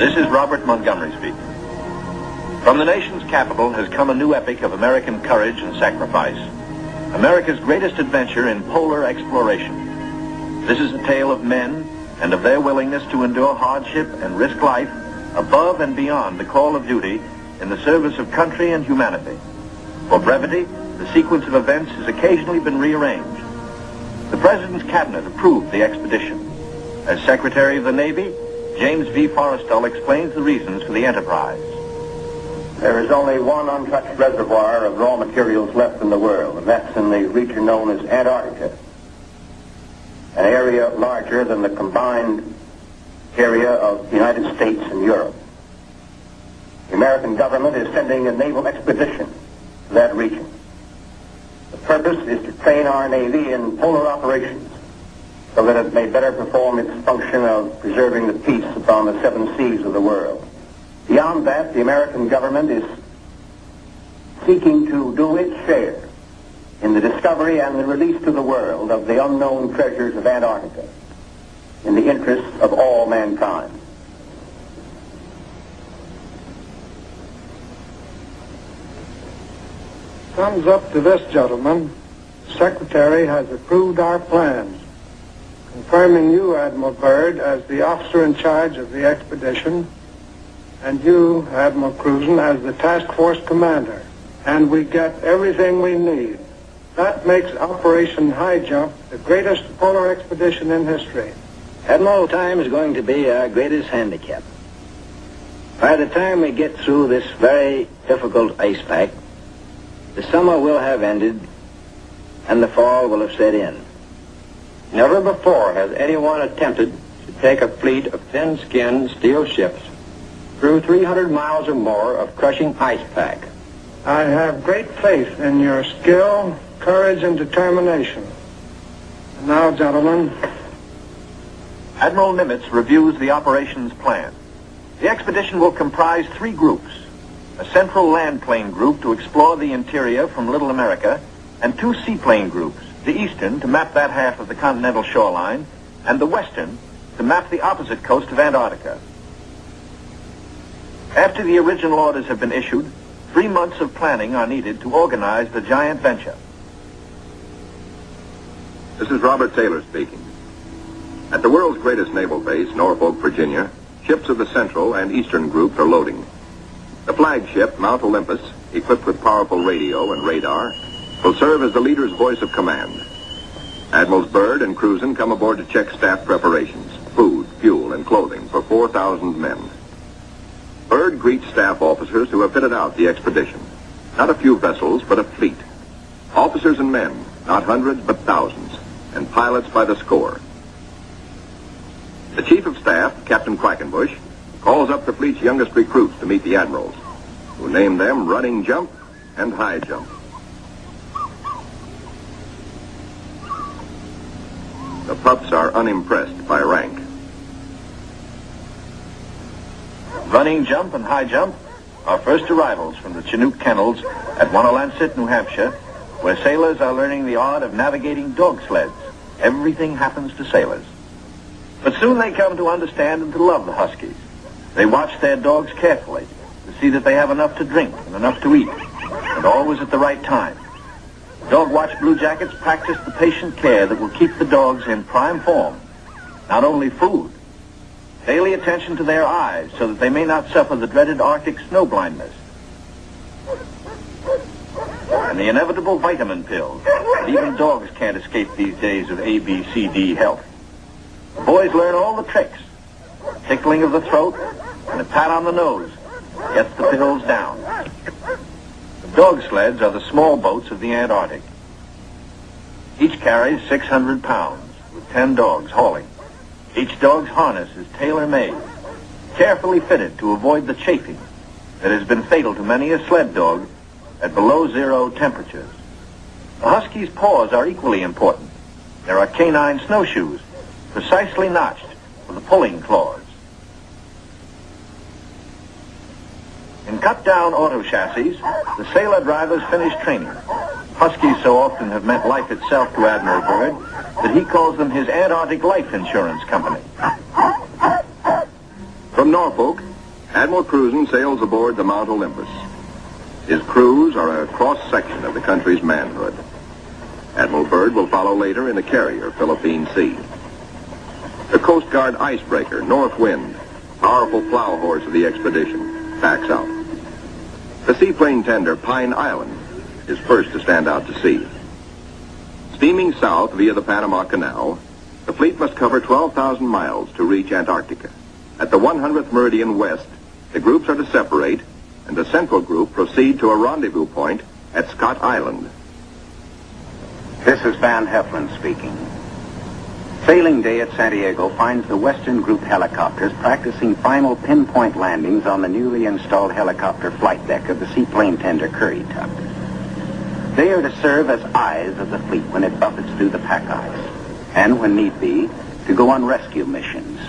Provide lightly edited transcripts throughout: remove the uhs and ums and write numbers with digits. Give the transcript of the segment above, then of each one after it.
This is Robert Montgomery speaking. From the nation's capital has come a new epic of American courage and sacrifice, America's greatest adventure in polar exploration. This is a tale of men and of their willingness to endure hardship and risk life above and beyond the call of duty in the service of country and humanity. For brevity, the sequence of events has occasionally been rearranged. The President's Cabinet approved the expedition. As Secretary of the Navy, James V. Forrestal explains the reasons for the enterprise. There is only one untouched reservoir of raw materials left in the world, and that's in the region known as Antarctica, an area larger than the combined area of the United States and Europe. The American government is sending a naval expedition to that region. The purpose is to train our Navy in polar operations so that it may better perform its function of preserving the peace upon the seven seas of the world. Beyond that, the American government is seeking to do its share in the discovery and the release to the world of the unknown treasures of Antarctica in the interests of all mankind. Thumbs up to this, gentlemen. The Secretary has approved our plans, confirming you, Admiral Byrd, as the officer in charge of the expedition, and you, Admiral Cruzen, as the task force commander. And we get everything we need. That makes Operation Highjump the greatest polar expedition in history. Admiral, time is going to be our greatest handicap. By the time we get through this very difficult ice pack, the summer will have ended and the fall will have set in. Never before has anyone attempted to take a fleet of thin-skinned steel ships through 300 miles or more of crushing ice pack. I have great faith in your skill, courage, and determination. And now, gentlemen. Admiral Nimitz reviews the operations plan. The expedition will comprise 3 groups: a central land plane group to explore the interior from Little America, and 2 seaplane groups, the eastern to map that half of the continental shoreline, and the western to map the opposite coast of Antarctica. After the original orders have been issued, 3 months of planning are needed to organize the giant venture. This is Robert Taylor speaking. At the world's greatest naval base, Norfolk, Virginia, ships of the Central and Eastern groups are loading. The flagship, Mount Olympus, equipped with powerful radio and radar, will serve as the leader's voice of command. Admirals Byrd and Cruzen come aboard to check staff preparations, food, fuel, and clothing for 4,000 men. Byrd greets staff officers who have fitted out the expedition. Not a few vessels, but a fleet. Officers and men, not hundreds, but thousands, and pilots by the score. The Chief of Staff, Captain Quackenbush, calls up the fleet's youngest recruits to meet the admirals, who name them Running Jump and High Jump. The pups are unimpressed by rank. Running Jump and High Jump are first arrivals from the Chinook kennels at Wanalancet, New Hampshire, where sailors are learning the art of navigating dog sleds. Everything happens to sailors. But soon they come to understand and to love the Huskies. They watch their dogs carefully to see that they have enough to drink and enough to eat, and always at the right time. Dog Watch Bluejackets practice the patient care that will keep the dogs in prime form. Not only food, daily attention to their eyes so that they may not suffer the dreaded Arctic snow blindness, and the inevitable vitamin pills that even dogs can't escape these days of ABCD health. The boys learn all the tricks. Tickling of the throat and a pat on the nose gets the pills down. The dog sleds are the small boats of the Antarctic. Each carries 600 pounds, with 10 dogs hauling. Each dog's harness is tailor-made, carefully fitted to avoid the chafing that has been fatal to many a sled dog at below 0 temperatures. The Husky's paws are equally important. There are canine snowshoes, precisely notched for the pulling claws. In cut-down auto chassis, the sailor drivers finish training. Huskies so often have meant life itself to Admiral Byrd that he calls them his Antarctic Life Insurance Company. From Norfolk, Admiral Cruzen sails aboard the Mount Olympus. His crews are a cross-section of the country's manhood. Admiral Byrd will follow later in the carrier Philippine Sea. The Coast Guard icebreaker, North Wind, powerful plow horse of the expedition, backs out. The seaplane tender Pine Island is first to stand out to sea. Steaming south via the Panama Canal, the fleet must cover 12,000 miles to reach Antarctica. At the 100th meridian west, the groups are to separate, and the central group proceed to a rendezvous point at Scott Island. This is Van Heflin speaking. Sailing day at Santiago finds the Western Group helicopters practicing final pinpoint landings on the newly installed helicopter flight deck of the seaplane tender Currituck. They are to serve as eyes of the fleet when it buffets through the pack ice, and when need be, to go on rescue missions.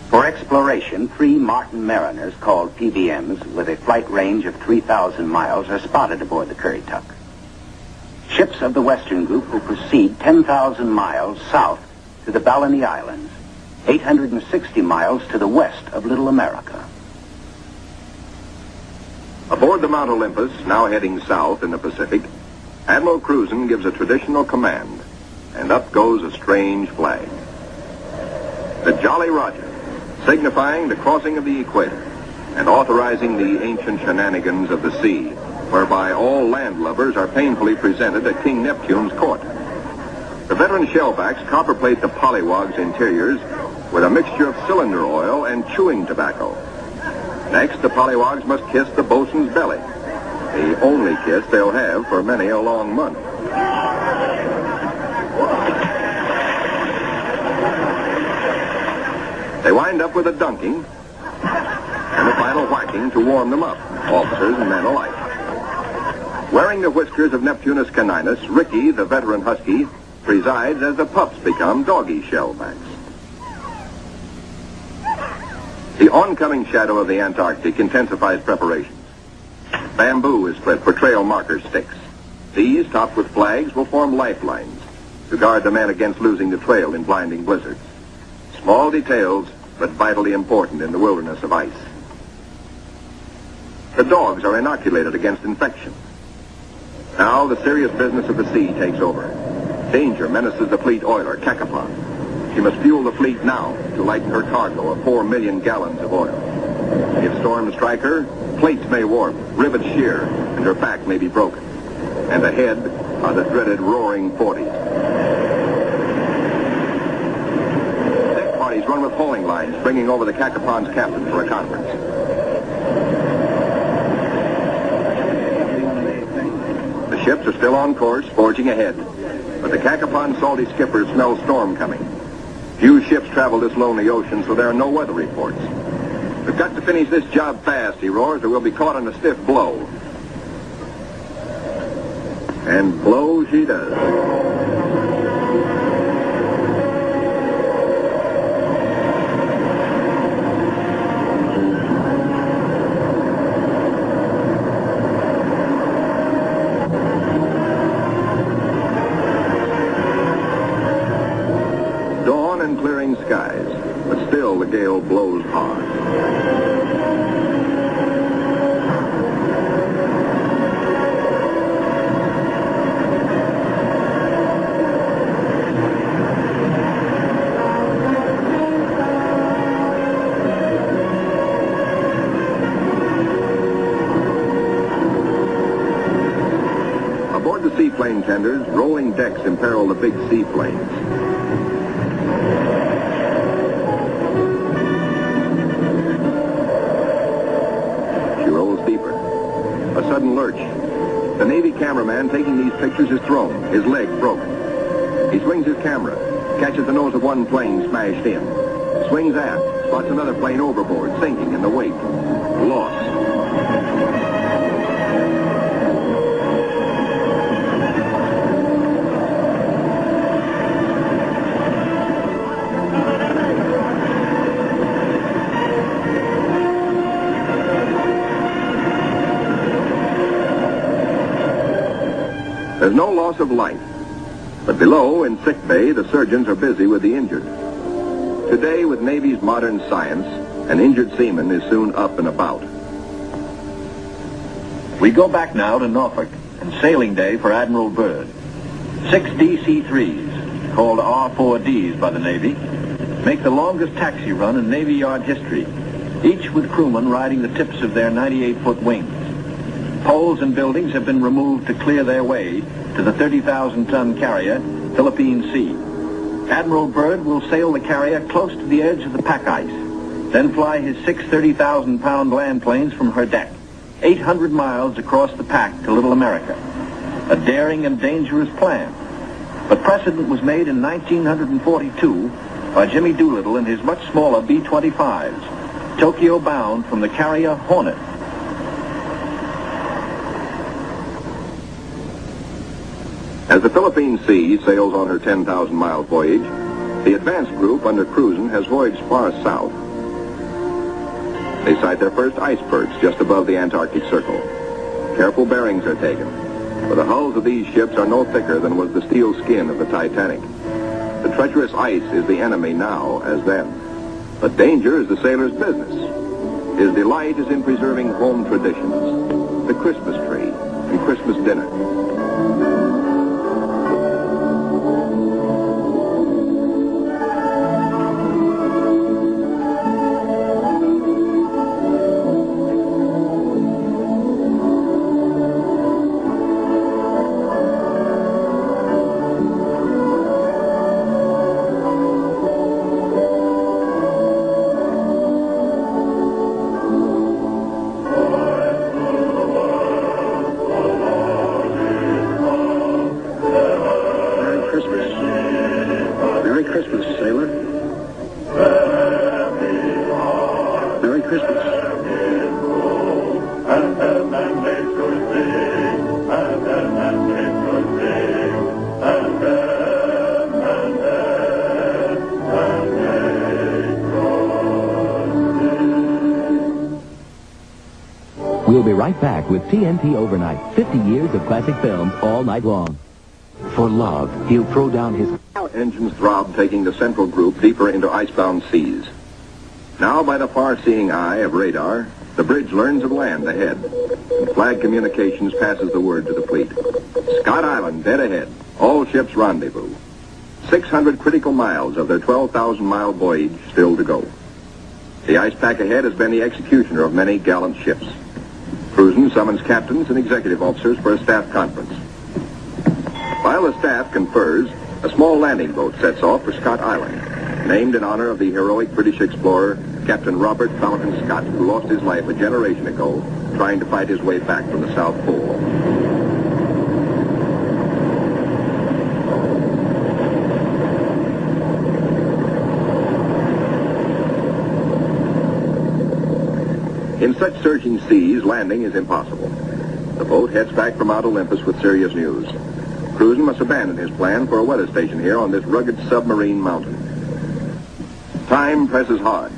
For exploration, 3 Martin Mariners, called PBMs, with a flight range of 3,000 miles, are spotted aboard the Currituck. Ships of the Western Group will proceed 10,000 miles south to the Balleny Islands, 860 miles to the west of Little America. Aboard the Mount Olympus, now heading south in the Pacific, Admiral Cruzen gives a traditional command, and up goes a strange flag. The Jolly Roger, signifying the crossing of the equator and authorizing the ancient shenanigans of the sea, whereby all land lovers are painfully presented at King Neptune's court. The veteran shellbacks copperplate the pollywog's interiors with a mixture of cylinder oil and chewing tobacco. Next, the pollywogs must kiss the bosun's belly, the only kiss they'll have for many a long month. They wind up with a dunking and a final whacking to warm them up, officers and men alike. Wearing the whiskers of Neptunus caninus, Ricky, the veteran husky, presides as the pups become doggy shellbacks. The oncoming shadow of the Antarctic intensifies preparations. Bamboo is spread for trail marker sticks. These, topped with flags, will form lifelines to guard the men against losing the trail in blinding blizzards. Small details, but vitally important in the wilderness of ice. The dogs are inoculated against infection. Now the serious business of the sea takes over. Danger menaces the fleet oiler, Cacapon. She must fuel the fleet now to lighten her cargo of 4 million gallons of oil. If storms strike her, plates may warp, rivets shear, and her back may be broken. And ahead are the dreaded roaring 40s. Deck parties run with hauling lines, bringing over the Cacapon's captain for a conference. The ships are still on course, forging ahead. But the Cacapon's salty skippers smell storm coming. Few ships travel this lonely ocean, so there are no weather reports. We've got to finish this job fast, he roars, or we'll be caught in a stiff blow. And blow she does. Clearing skies, but still the gale blows hard. Aboard the seaplane tenders, rolling decks imperil the big seaplanes. A sudden lurch. The Navy cameraman taking these pictures is thrown, his leg broken. He swings his camera, catches the nose of one plane smashed in, swings aft, spots another plane overboard, sinking in the wake. Lost. There's no loss of life, but below in sick bay, the surgeons are busy with the injured. Today, with Navy's modern science, An injured seaman is soon up and about. We go back now to Norfolk and sailing day for Admiral Byrd. 6 DC-3s, called R4Ds by the Navy, make the longest taxi run in Navy Yard history, each with crewmen riding the tips of their 98-foot wings. Poles and buildings have been removed to clear their way to the 30,000-ton carrier, Philippine Sea. Admiral Byrd will sail the carrier close to the edge of the pack ice, then fly his 6 30,000-pound land planes from her deck, 800 miles across the pack to Little America. A daring and dangerous plan. But precedent was made in 1942 by Jimmy Doolittle and his much smaller B-25s, Tokyo-bound from the carrier Hornet. As the Philippine Sea sails on her 10,000-mile voyage, the advance group under Cruzen has voyaged far south. They sight their first icebergs just above the Antarctic Circle. Careful bearings are taken, for the hulls of these ships are no thicker than was the steel skin of the Titanic. The treacherous ice is the enemy now as then. But danger is the sailor's business. His delight is in preserving home traditions, the Christmas tree and Christmas dinner. We'll be right back with TNT Overnight. 50 years of classic films all night long. For love, he'll throw down his... Engines throb, taking the central group deeper into icebound seas. Now, by the far-seeing eye of radar, the bridge learns of land ahead. And flag communications passes the word to the fleet. Scott Island, dead ahead. All ships rendezvous. 600 critical miles of their 12,000-mile voyage still to go. The ice pack ahead has been the executioner of many gallant ships. Cruzen summons captains and executive officers for a staff conference. While the staff confers, a small landing boat sets off for Scott Island, named in honor of the heroic British explorer, Captain Robert Falcon Scott, who lost his life a generation ago trying to fight his way back from the South Pole. In such surging seas, landing is impossible. The boat heads back for Mount Olympus with serious news. Cruzen must abandon his plan for a weather station here on this rugged submarine mountain. Time presses hard.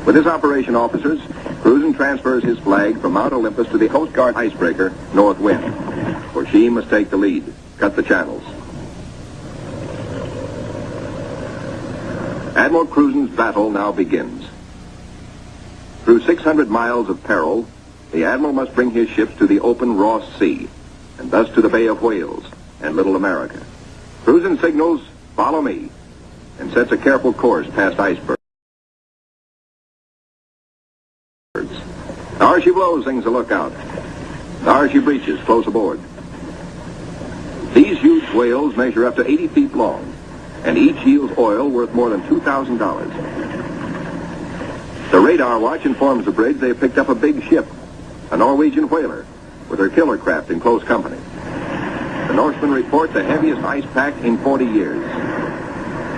With his operation officers, Cruzen transfers his flag from Mount Olympus to the Coast Guard icebreaker, North Wind, for she must take the lead, cut the channels. Admiral Cruzen's battle now begins. Through 600 miles of peril, the Admiral must bring his ships to the open Ross Sea, and thus to the Bay of Whales and Little America. Cruzen signals, "Follow me," and sets a careful course past icebergs. There she blows, sings the lookout. There she breaches, close aboard. These huge whales measure up to 80 feet long, and each yields oil worth more than $2,000. The radar watch informs the bridge they have picked up a big ship, a Norwegian whaler, with her killer craft in close company. The Norsemen report the heaviest ice pack in 40 years.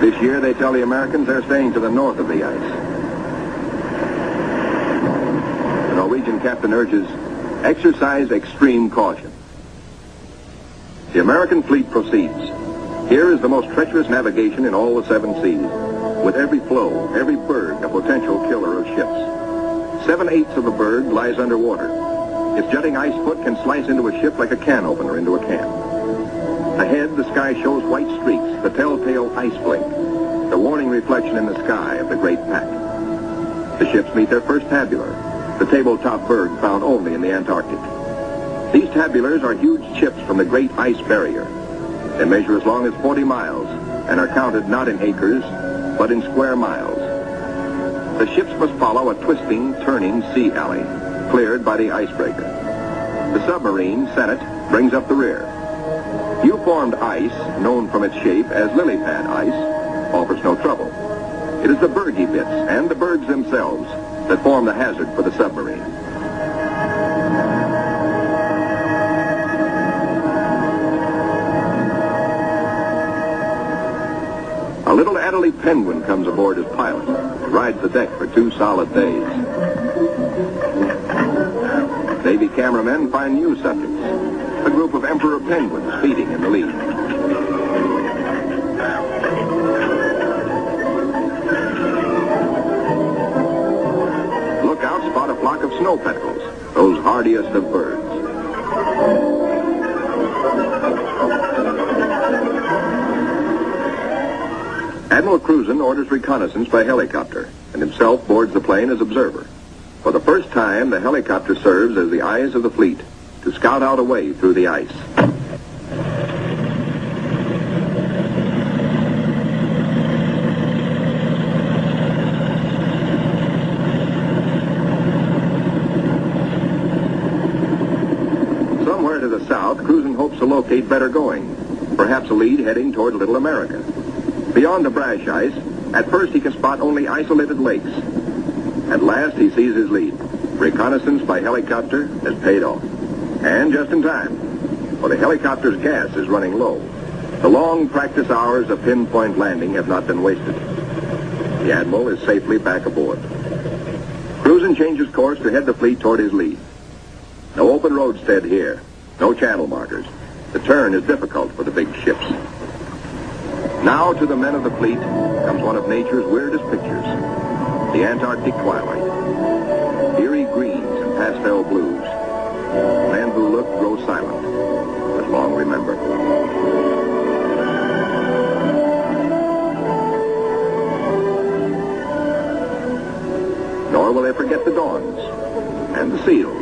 This year, they tell the Americans they're staying to the north of the ice. The Norwegian captain urges, exercise extreme caution. The American fleet proceeds. Here is the most treacherous navigation in all the 7 seas, with every floe, every berg a potential killer of ships. 7/8 of the berg lies underwater. Its jutting ice foot can slice into a ship like a can opener into a can. Ahead, the sky shows white streaks, the telltale ice blink, the warning reflection in the sky of the great pack. The ships meet their first tabular, the tabletop berg found only in the Antarctic. These tabulars are huge chips from the great ice barrier. They measure as long as 40 miles and are counted not in acres, but in square miles. The ships must follow a twisting, turning sea alley, cleared by the icebreaker. The submarine, Senate, brings up the rear. U-formed ice, known from its shape as lily pad ice, offers no trouble. It is the bergy bits and the bergs themselves that form the hazard for the submarine. A little Adderley penguin comes aboard as pilot and rides the deck for 2 solid days. Navy cameramen find new subjects, a group of emperor penguins feeding in the lead. Lookouts spot a flock of snow petrels, those hardiest of birds. Admiral Cruzen orders reconnaissance by helicopter and himself boards the plane as observer. For the first time, the helicopter serves as the eyes of the fleet to scout out a way through the ice. Somewhere to the south, Cruzen hopes to locate better going, perhaps a lead heading toward Little America. Beyond the brash ice, at first he can spot only isolated lakes. At last he sees his lead. Reconnaissance by helicopter has paid off. And just in time, for the helicopter's gas is running low. The long practice hours of pinpoint landing have not been wasted. The Admiral is safely back aboard. Cruzen changes course to head the fleet toward his lead. No open roadstead here, no channel markers. The turn is difficult for the big ships. Now to the men of the fleet comes one of nature's weirdest pictures, the Antarctic twilight. Eerie greens and pastel blues. Men who look grow silent, but long remember. Nor will they forget the dawns and the seals.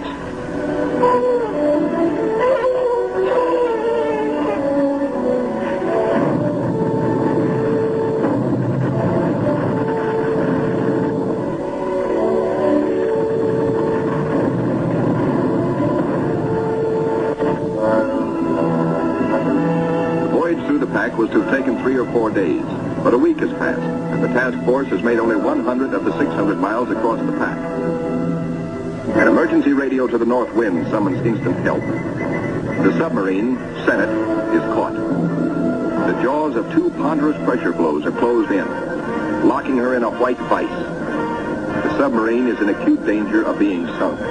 Was to have taken 3 or 4 days, but a week has passed, and the task force has made only 100 of the 600 miles across the pack. An emergency radio to the north wind summons instant help. The submarine, Senate, is caught. The jaws of 2 ponderous pressure flows are closed in, locking her in a white vice. The submarine is in acute danger of being sunk.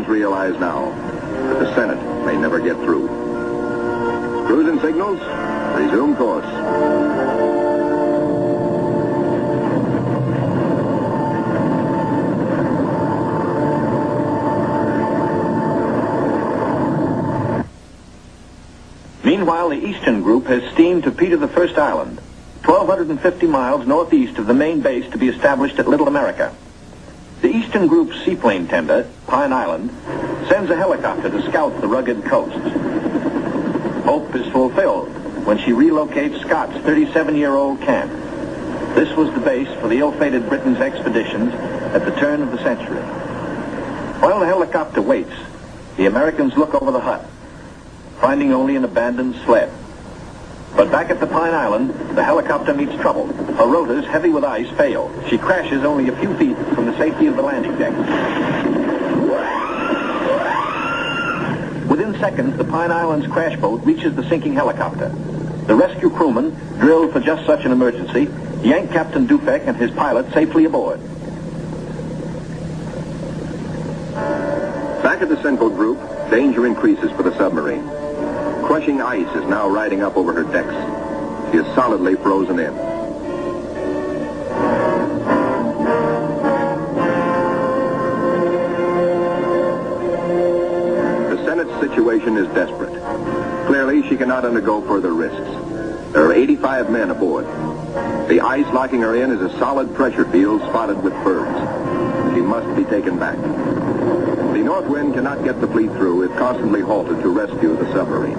Realize now that the Senate may never get through. Cruzen signals, resume course. Meanwhile, the Eastern Group has steamed to Peter I Island, 1,250 miles northeast of the main base to be established at Little America. The Eastern Group's seaplane tender, Pine Island, sends a helicopter to scout the rugged coasts. Hope is fulfilled when she relocates Scott's 37-year-old camp. This was the base for the ill-fated Britain's expeditions at the turn of the century. While the helicopter waits, the Americans look over the hut, finding only an abandoned sled. But back at the Pine Island, the helicopter meets trouble. Her rotors, heavy with ice, fail. She crashes only a few feet from the safety of the landing deck. Within seconds, the Pine Island's crash boat reaches the sinking helicopter. The rescue crewmen, drilled for just such an emergency, yank Captain Dufek and his pilot safely aboard. Back at the Central Group, danger increases for the submarine. Crushing ice is now riding up over her decks. She is solidly frozen in. The situation is desperate. Clearly, she cannot undergo further risks. There are 85 men aboard. The ice locking her in is a solid pressure field spotted with birds. She must be taken back. The north wind cannot get the fleet through if constantly halted to rescue the submarine.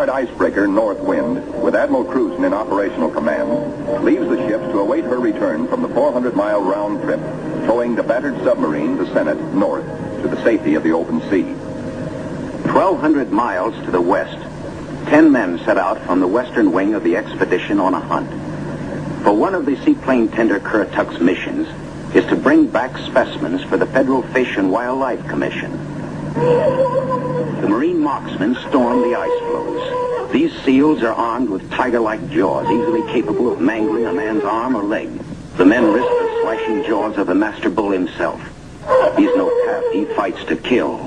Icebreaker North Wind, with Admiral Cruzen in operational command, leaves the ships to await her return from the 400-mile round trip, towing the battered submarine, the Senate, north to the safety of the open sea. 1,200 miles to the west, 10 men set out from the western wing of the expedition on a hunt. For one of the seaplane tender Currituck's missions is to bring back specimens for the Federal Fish and Wildlife Commission. The marine marksmen storm the ice floes. These seals are armed with tiger-like jaws, easily capable of mangling a man's arm or leg. The men risk the slashing jaws of the master bull himself. He's no calf, he fights to kill.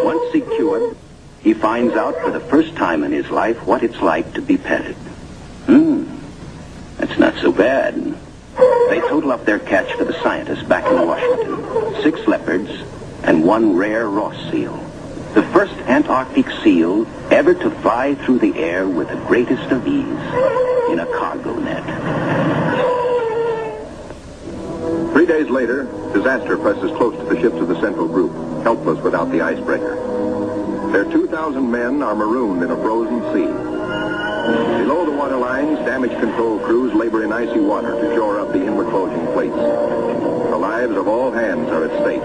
Once secured, he finds out for the first time in his life what it's like to be petted. That's not so bad. They total up their catch for the scientists back in Washington. 6 leopards and 1 rare Ross seal. The first Antarctic seal ever to fly through the air with the greatest of ease in a cargo net. 3 days later, disaster presses close to the ships of the Central Group, helpless without the icebreaker. Their 2,000 men are marooned in a frozen sea. Below the waterlines, damage control crews labor in icy water to shore up the inward closing plates. The lives of all hands are at stake.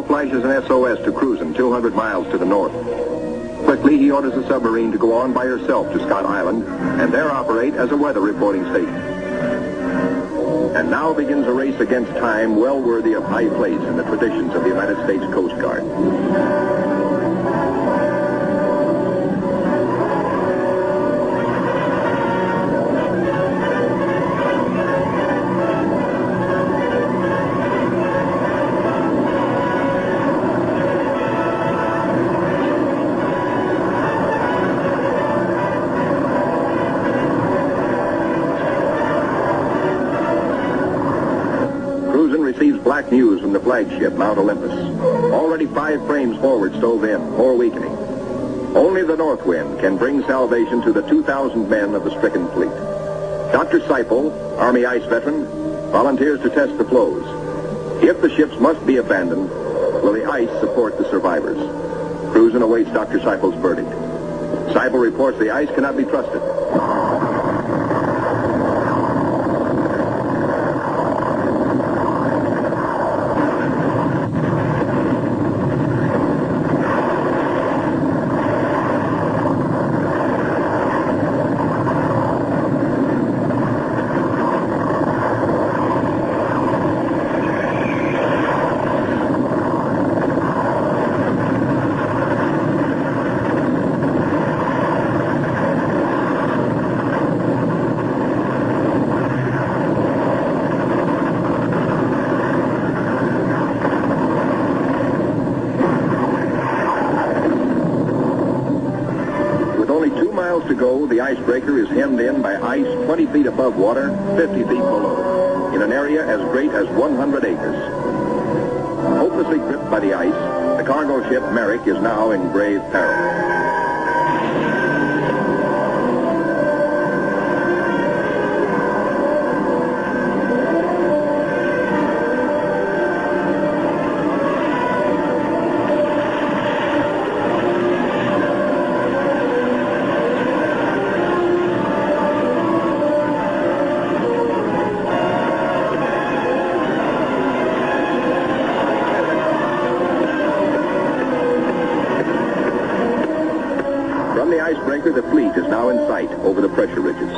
Flashes an SOS to Cruzen 200 miles to the north. Quickly, he orders the submarine to go on by herself to Scott Island and there operate as a weather reporting station. And now begins a race against time well worthy of high place in the traditions of the United States Coast Guard. Black news from the flagship, Mount Olympus. Already 5 frames forward stove in, more weakening. Only the north wind can bring salvation to the 2,000 men of the stricken fleet. Dr. Seipel, Army ice veteran, volunteers to test the floes. If the ships must be abandoned, will the ice support the survivors? Cruzen awaits Dr. Seipel's verdict. Seipel reports the ice cannot be trusted. To go, the icebreaker is hemmed in by ice 20 feet above water, 50 feet below, in an area as great as 100 acres. Hopelessly gripped by the ice, the cargo ship Merrick is now in grave peril. The fleet is now in sight over the pressure ridges.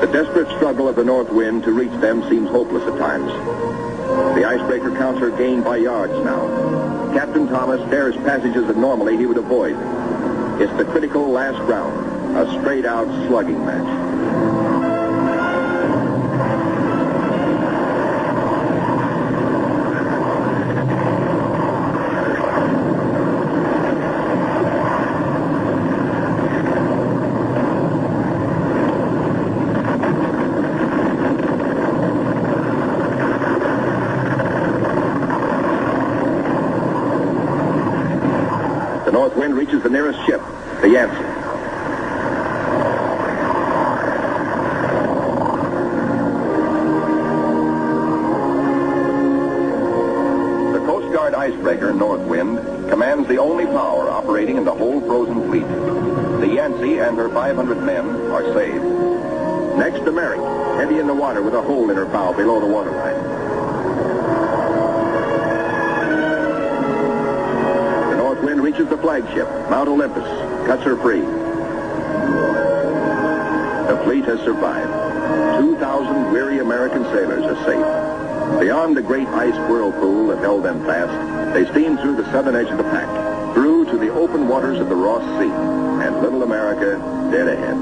The desperate struggle of the north wind to reach them seems hopeless at times. The icebreaker counts her gain by yards now. Captain Thomas dares passages that normally he would avoid. It's the critical last round, a straight-out slugging match. The north wind reaches the nearest ship, the Yancey. The Coast Guard icebreaker, North Wind, commands the only power operating in the whole frozen fleet. The Yancey and her 500 men are saved. Next, the Merrick, heavy in the water with a hole in her bow below the waterline. Wind reaches the flagship, Mount Olympus, cuts her free. The fleet has survived. 2,000 weary American sailors are safe. Beyond the great ice whirlpool that held them fast, they steamed through the southern edge of the pack, through to the open waters of the Ross Sea, and little America dead ahead.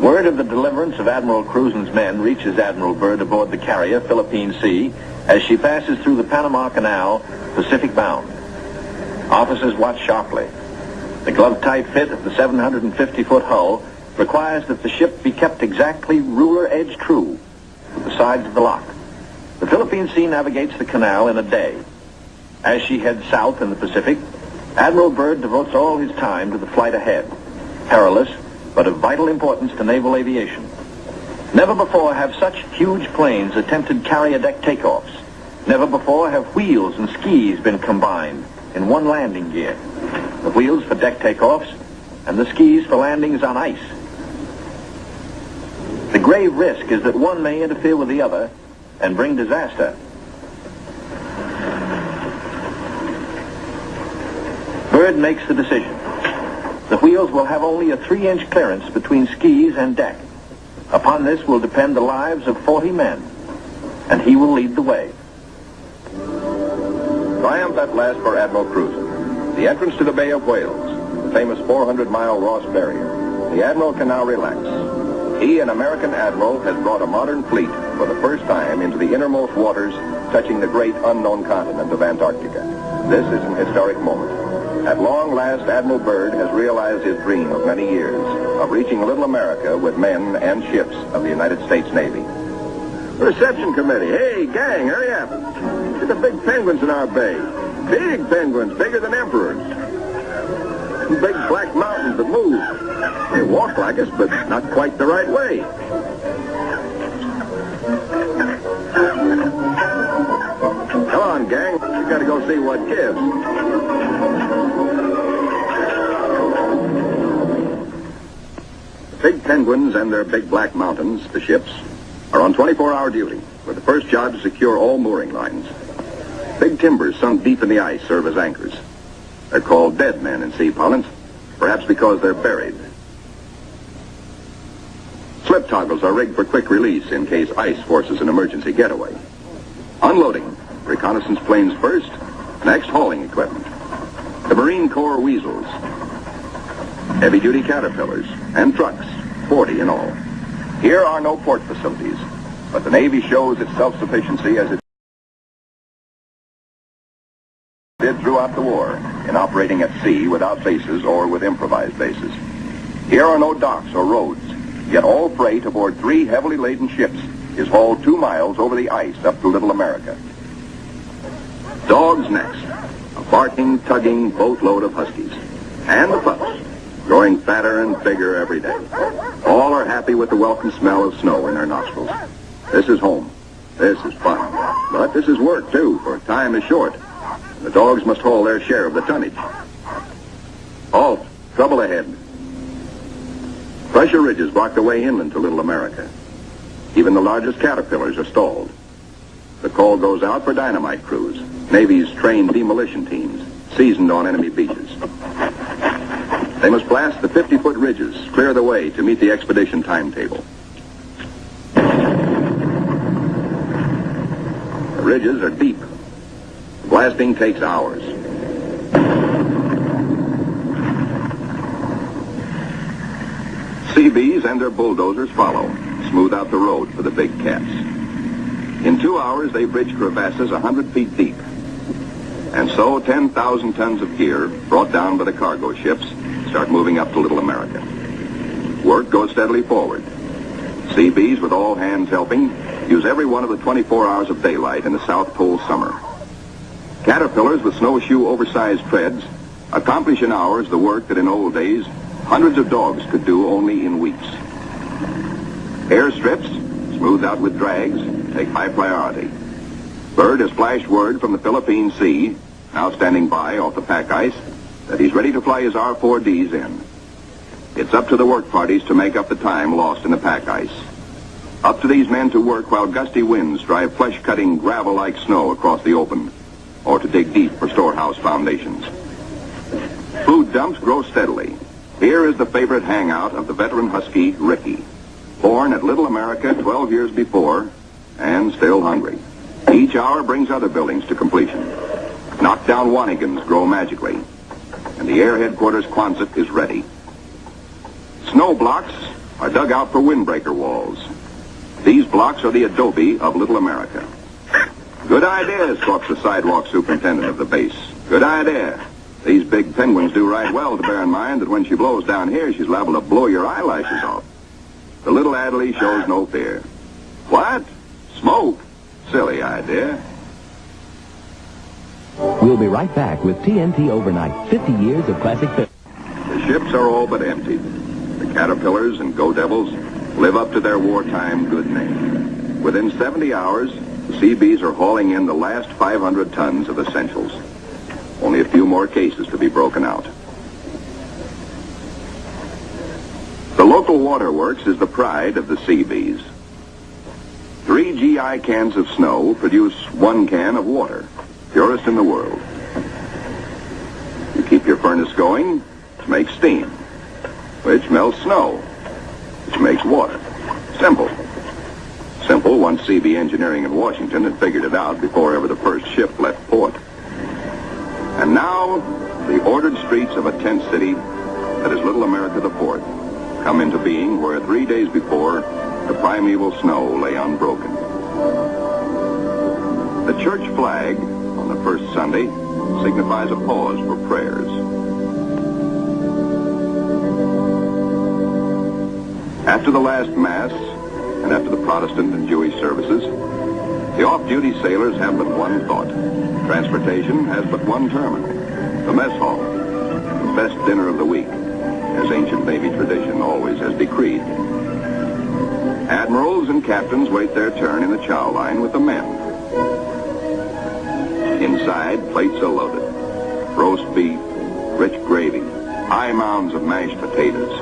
Word of the deliverance of Admiral Cruzen's men reaches Admiral Byrd aboard the carrier Philippine Sea as she passes through the Panama Canal, Pacific bound. Officers watch sharply. The glove-tight fit of the 750-foot hull requires that the ship be kept exactly ruler edge true to the sides of the lock. The Philippine Sea navigates the canal in a day. As she heads south in the Pacific, Admiral Byrd devotes all his time to the flight ahead, perilous but of vital importance to naval aviation. Never before have such huge planes attempted carrier deck takeoffs. Never before have wheels and skis been combined in one landing gear. The wheels for deck takeoffs and the skis for landings on ice. The grave risk is that one may interfere with the other and bring disaster. Byrd makes the decision. The wheels will have only a 3-inch clearance between skis and deck. Upon this will depend the lives of 40 men, and he will lead the way. Triumph at last for Admiral Cruzen. The entrance to the Bay of Whales, the famous 400-mile Ross barrier. The Admiral can now relax. He, an American admiral, has brought a modern fleet for the first time into the innermost waters touching the great unknown continent of Antarctica. This is an historic moment. At long last, Admiral Byrd has realized his dream of many years of reaching little America with men and ships of the United States Navy. Reception committee. Hey, gang, hurry up. Look at the big penguins in our bay. Big penguins, bigger than emperors. Big black mountains that move. They walk like us, but not quite the right way. Come on, gang. We gotta go see what gives. The big penguins and their big black mountains, the ships, are on 24-hour duty, with the first job to secure all mooring lines. Big timbers sunk deep in the ice serve as anchors. They're called dead men in sea parlance, perhaps because they're buried. Slip toggles are rigged for quick release in case ice forces an emergency getaway. Unloading. Reconnaissance planes first, next hauling equipment. The Marine Corps weasels. Heavy-duty caterpillars and trucks, 40 in all. Here are no port facilities, but the Navy shows its self-sufficiency as it did throughout the war in operating at sea without bases or with improvised bases. Here are no docks or roads, yet all freight aboard 3 heavily laden ships is hauled 2 miles over the ice up to Little America. Dogs next, a barking, tugging boatload of huskies. And the pups, growing fatter and bigger every day. All are happy with the welcome smell of snow in their nostrils. This is home. This is fun. But this is work, too, for time is short. The dogs must haul their share of the tonnage. Halt. Trouble ahead. Pressure ridges block the way inland to Little America. Even the largest caterpillars are stalled. The call goes out for dynamite crews, Navy's trained demolition teams, seasoned on enemy beaches. They must blast the 50-foot ridges, clear the way to meet the expedition timetable. ridges are deep. Blasting takes hours. Seabees and their bulldozers follow, smooth out the road for the big cats. In 2 hours, they bridge crevasses 100 feet deep. And so 10,000 tons of gear, brought down by the cargo ships, start moving up to Little America. Work goes steadily forward. Seabees, with all hands helping, use every one of the 24 hours of daylight in the South Pole summer. Caterpillars with snowshoe oversized treads accomplish in hours the work that in old days hundreds of dogs could do only in weeks. Airstrips, smoothed out with drags, take high priority. Byrd has flashed word from the Philippine Sea, now standing by off the pack ice, that he's ready to fly his R-4Ds in. It's up to the work parties to make up the time lost in the pack ice. Up to these men to work while gusty winds drive flesh-cutting gravel-like snow across the open, or to dig deep for storehouse foundations. Food dumps grow steadily. Here is the favorite hangout of the veteran husky, Ricky. Born at Little America 12 years before, and still hungry. Each hour brings other buildings to completion. Knockdown Wanigans grow magically, and the Air Headquarters Quonset is ready. Snow blocks are dug out for windbreaker walls. These blocks are the adobe of Little America. Good idea, squawks the sidewalk superintendent of the base. Good idea. These big penguins do right well to bear in mind that when she blows down here, she's liable to blow your eyelashes off. The little Adderley shows no fear. What? Smoke? Silly idea. We'll be right back with TNT Overnight, 50 years of classic film. The ships are all but emptied. The Caterpillars and Go Devils live up to their wartime good name. Within 70 hours, the Seabees are hauling in the last 500 tons of essentials. Only a few more cases to be broken out. The local waterworks is the pride of the Seabees. 3 GI cans of snow produce 1 can of water, purest in the world. You keep your furnace going to make steam, which melts snow, which makes water. Simple. Simple once CB Engineering in Washington had figured it out before ever the first ship left port. And now, the ordered streets of a tent city that is Little America the Fourth come into being where 3 days before, the primeval snow lay unbroken. The church flag on the first Sunday signifies a pause for prayers. After the last Mass, and after the Protestant and Jewish services, the off-duty sailors have but one thought. Transportation has but one terminal, the mess hall, the best dinner of the week, as ancient Navy tradition always has decreed. Admirals and captains wait their turn in the chow line with the men. Inside, plates are loaded. Roast beef, rich gravy, high mounds of mashed potatoes,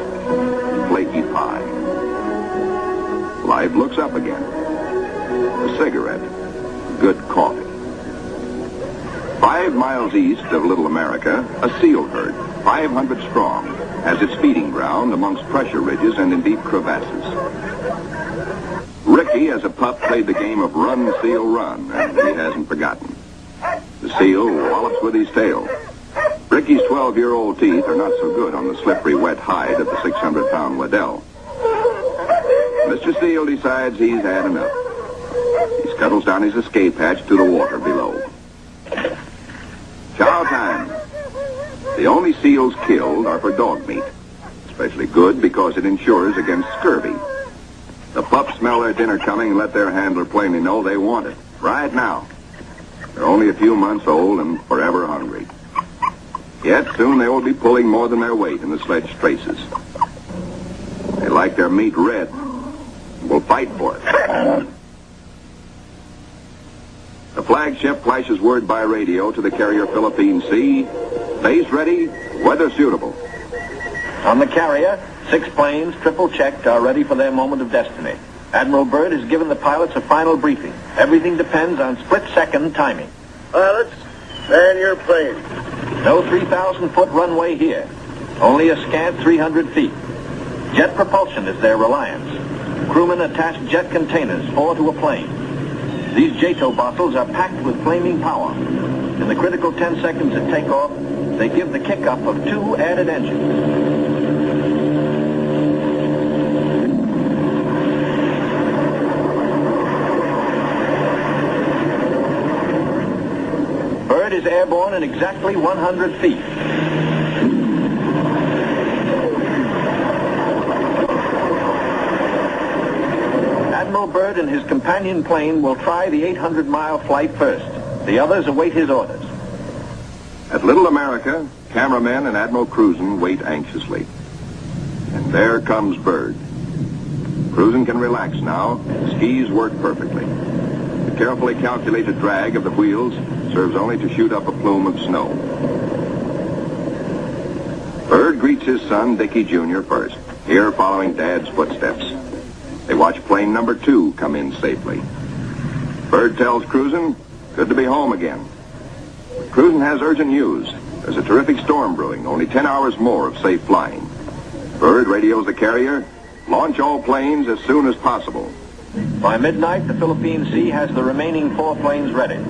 flaky pie. Life looks up again. A cigarette, good coffee. 5 miles east of Little America, a seal herd, 500 strong, has its feeding ground amongst pressure ridges and in deep crevasses. Ricky, as a pup, played the game of run, seal, run, and he hasn't forgotten. The seal wallops with his tail. Ricky's 12-year-old teeth are not so good on the slippery, wet hide of the 600-pound Waddell. Mr. Seal decides he's had enough. He scuttles down his escape hatch to the water below. Chow time. The only seals killed are for dog meat. Especially good because it insures against scurvy. The pups smell their dinner coming and let their handler plainly know they want it. Right now. They're only a few months old and forever hungry. Yet soon they will be pulling more than their weight in the sledge traces. They like their meat red and will fight for it. The flagship flashes word by radio to the carrier Philippine Sea. Base ready, weather suitable. On the carrier, 6 planes, triple checked, are ready for their moment of destiny. Admiral Byrd has given the pilots a final briefing. Everything depends on split-second timing. Pilots, man your plane. No 3,000-foot runway here. Only a scant 300 feet. Jet propulsion is their reliance. Crewmen attach jet containers, 4 to a plane. These JATO bottles are packed with flaming power. In the critical 10 seconds at takeoff, they give the kick-up of 2 added engines. Byrd is airborne in exactly 100 feet. Admiral Byrd and his companion plane will try the 800-mile flight first. The others await his orders. At Little America, cameramen and Admiral Cruzen wait anxiously. And there comes Byrd. Cruzen can relax now. The skis work perfectly. The carefully calculated drag of the wheels serves only to shoot up a plume of snow. Byrd greets his son, Dickie Jr. first, here following Dad's footsteps. They watch plane number 2 come in safely. Byrd tells Cruzen, good to be home again. But Cruzen has urgent news. There's a terrific storm brewing, only 10 hours more of safe flying. Byrd radios the carrier, launch all planes as soon as possible. By midnight, the Philippine Sea has the remaining 4 planes ready.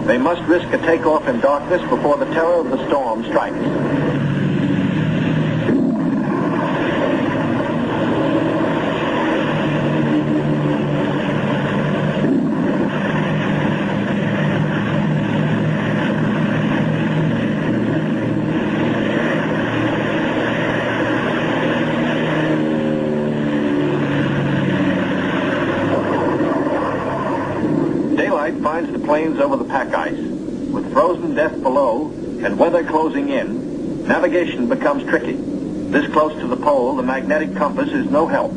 They must risk a takeoff in darkness before the terror of the storm strikes. Finds the planes over the pack ice. With frozen depth below and weather closing in, navigation becomes tricky. This close to the pole, the magnetic compass is no help.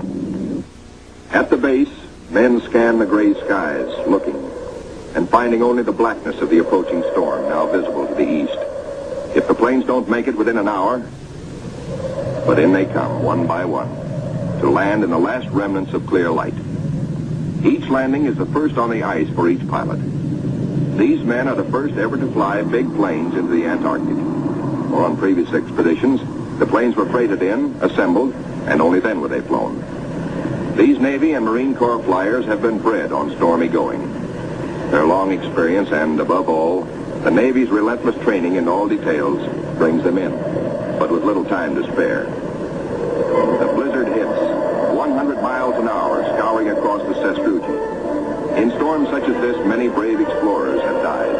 At the base, men scan the gray skies, looking, and finding only the blackness of the approaching storm, now visible to the east. If the planes don't make it within an hour, but in they come, one by one, to land in the last remnants of clear light. Each landing is the first on the ice for each pilot. These men are the first ever to fly big planes into the Antarctic. Or on previous expeditions, the planes were freighted in, assembled, and only then were they flown. These Navy and Marine Corps flyers have been bred on stormy going. Their long experience and, above all, the Navy's relentless training in all details brings them in, but with little time to spare. The blizzard hits, 100 miles an hour, scouring across the sastrugi. In storms such as this, many brave explorers have died.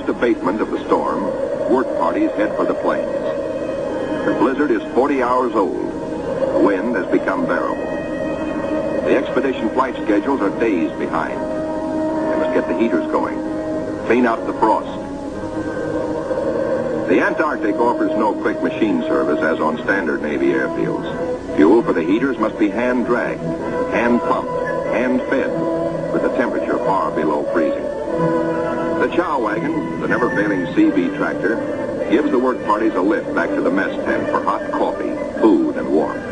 Abatement of the storm, work parties head for the plains. The blizzard is 40 hours old. The wind has become bearable. The expedition flight schedules are days behind. They must get the heaters going, clean out the frost. The Antarctic offers no quick machine service as on standard Navy airfields. Fuel for the heaters must be hand-dragged, hand-pumped, hand-fed, with the temperature far below freezing. The chow wagon, the never-failing CB tractor, gives the work parties a lift back to the mess tent for hot coffee, food, and warmth.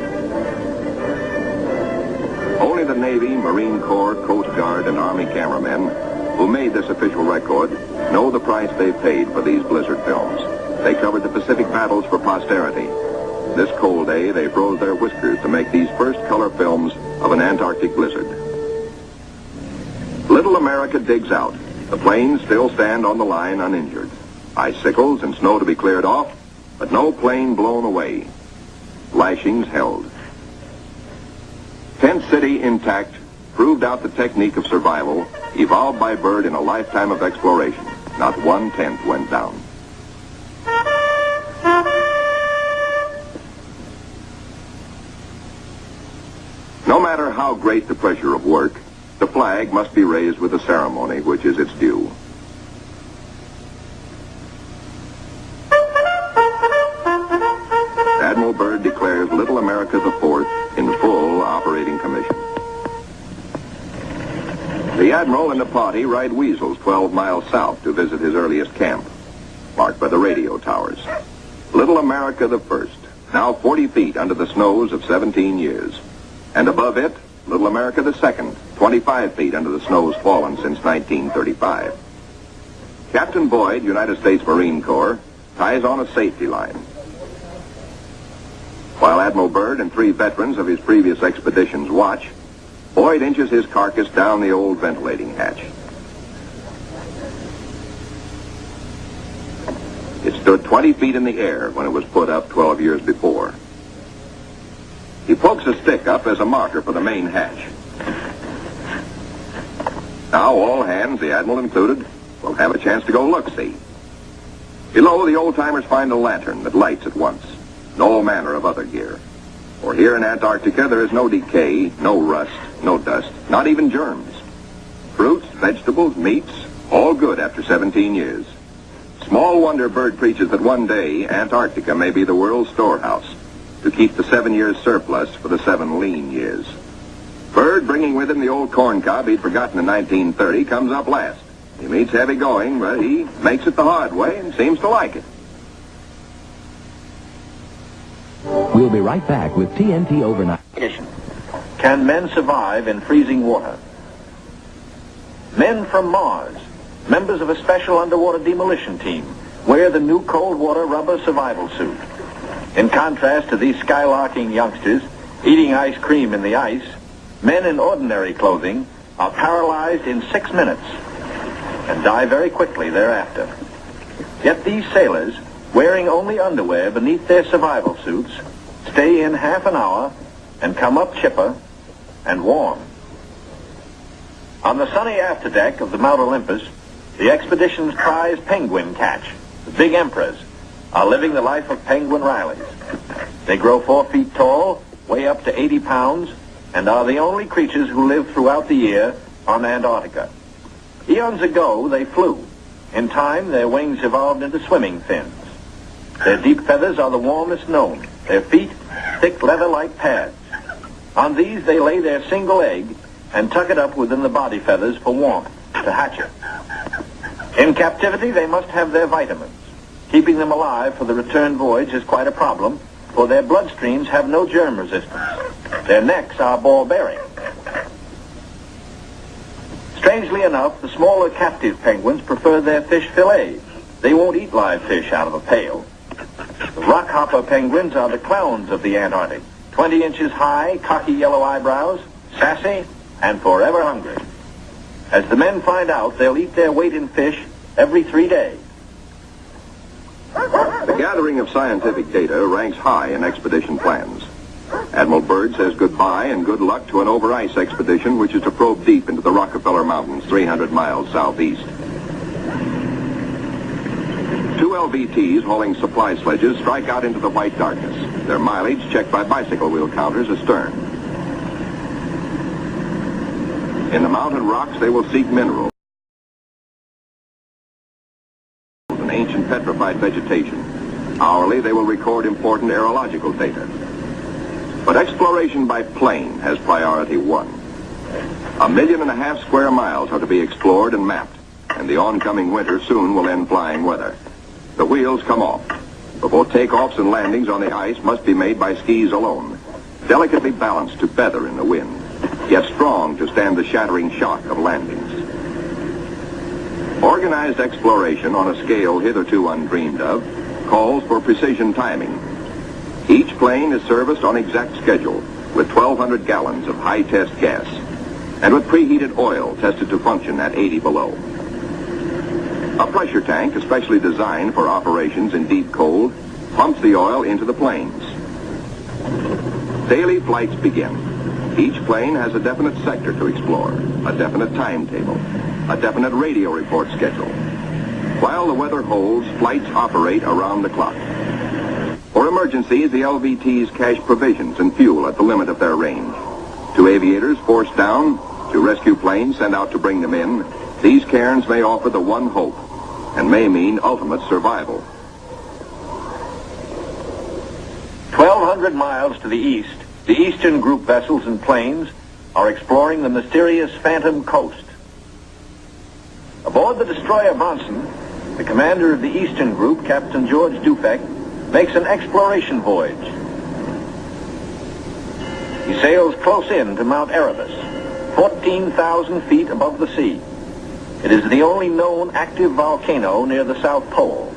Only the Navy, Marine Corps, Coast Guard, and Army cameramen who made this official record know the price they paid for these blizzard films. They covered the Pacific battles for posterity. This cold day, they froze their whiskers to make these first color films of an Antarctic blizzard. Little America digs out. The planes still stand on the line uninjured. Icicles and snow to be cleared off, but no plane blown away. Lashings held. Tent City intact, proved out the technique of survival evolved by Byrd in a lifetime of exploration. Not 1/10 went down. No matter how great the pressure of work, the flag must be raised with a ceremony which is its due. Admiral Byrd declares Little America IV in full operating commission. The Admiral and the party ride Weasels 12 miles south to visit his earliest camp, marked by the radio towers. Little America I, now 40 feet under the snows of 17 years. And above it, Little America II, 25 feet under the snows fallen since 1935. Captain Boyd, United States Marine Corps, ties on a safety line, while Admiral Byrd and 3 veterans of his previous expeditions watch. Boyd inches his carcass down the old ventilating hatch. It stood 20 feet in the air when it was put up 12 years before. He pokes a stick up as a marker for the main hatch. Now all hands, the Admiral included, will have a chance to go look-see. Below, the old-timers find a lantern that lights at once. No manner of other gear. For here in Antarctica, there is no decay, no rust, no dust, not even germs. Fruits, vegetables, meats, all good after 17 years. Small wonder Byrd preaches that one day, Antarctica may be the world's storehouse to keep the 7 years surplus for the 7 lean years. Byrd, bringing with him the old corn cob he'd forgotten in 1930, comes up last. He meets heavy going, but he makes it the hard way and seems to like it. We'll be right back with TNT Overnight. Can men survive in freezing water? Men from Mars, members of a special underwater demolition team, wear the new cold water rubber survival suit. In contrast to these skylarking youngsters eating ice cream in the ice, men in ordinary clothing are paralyzed in 6 minutes and die very quickly thereafter. Yet these sailors, wearing only underwear beneath their survival suits, stay in half an hour and come up chipper and warm. On the sunny afterdeck of the Mount Olympus, the expedition's prize penguin catch, the big emperors, are living the life of penguin Rileys. They grow 4 feet tall, weigh up to 80 pounds, and are the only creatures who live throughout the year on Antarctica. Eons ago, they flew. In time, their wings evolved into swimming fins. Their deep feathers are the warmest known. Their feet, thick leather-like pads. On these, they lay their single egg and tuck it up within the body feathers for warmth, to hatch it. In captivity, they must have their vitamins. Keeping them alive for the return voyage is quite a problem, for their bloodstreams have no germ resistance. Their necks are ball-bearing. Strangely enough, the smaller captive penguins prefer their fish fillets. They won't eat live fish out of a pail. The rockhopper penguins are the clowns of the Antarctic. 20 inches high, cocky yellow eyebrows, sassy, and forever hungry. As the men find out, they'll eat their weight in fish every 3 days. The gathering of scientific data ranks high in expedition plans. Admiral Byrd says goodbye and good luck to an over-ice expedition which is to probe deep into the Rockefeller Mountains, 300 miles southeast. 2 LVTs hauling supply sledges strike out into the white darkness, their mileage checked by bicycle wheel counters astern. In the mountain rocks, they will seek minerals and ancient petrified vegetation. Hourly, they will record important aerological data. But exploration by plane has priority 1. 1.5 million square miles are to be explored and mapped, and the oncoming winter soon will end flying weather. The wheels come off. Before takeoffs and landings on the ice must be made by skis alone, delicately balanced to feather in the wind, yet strong to stand the shattering shock of landings. Organized exploration on a scale hitherto undreamed of calls for precision timing. Each plane is serviced on exact schedule with 1,200 gallons of high-test gas and with preheated oil tested to function at 80 below. A pressure tank, especially designed for operations in deep cold, pumps the oil into the planes. Daily flights begin. Each plane has a definite sector to explore, a definite timetable, a definite radio report schedule. While the weather holds, flights operate around the clock. For emergencies, the LVTs cache provisions and fuel at the limit of their range. To aviators forced down, to rescue planes sent out to bring them in, these cairns may offer the one hope and may mean ultimate survival. 1,200 miles to the east, the Eastern Group vessels and planes are exploring the mysterious Phantom Coast. Aboard the destroyer Bronson, the commander of the Eastern Group, Captain George Dufek, makes an exploration voyage. He sails close in to Mount Erebus, 14,000 feet above the sea. It is the only known active volcano near the South Pole.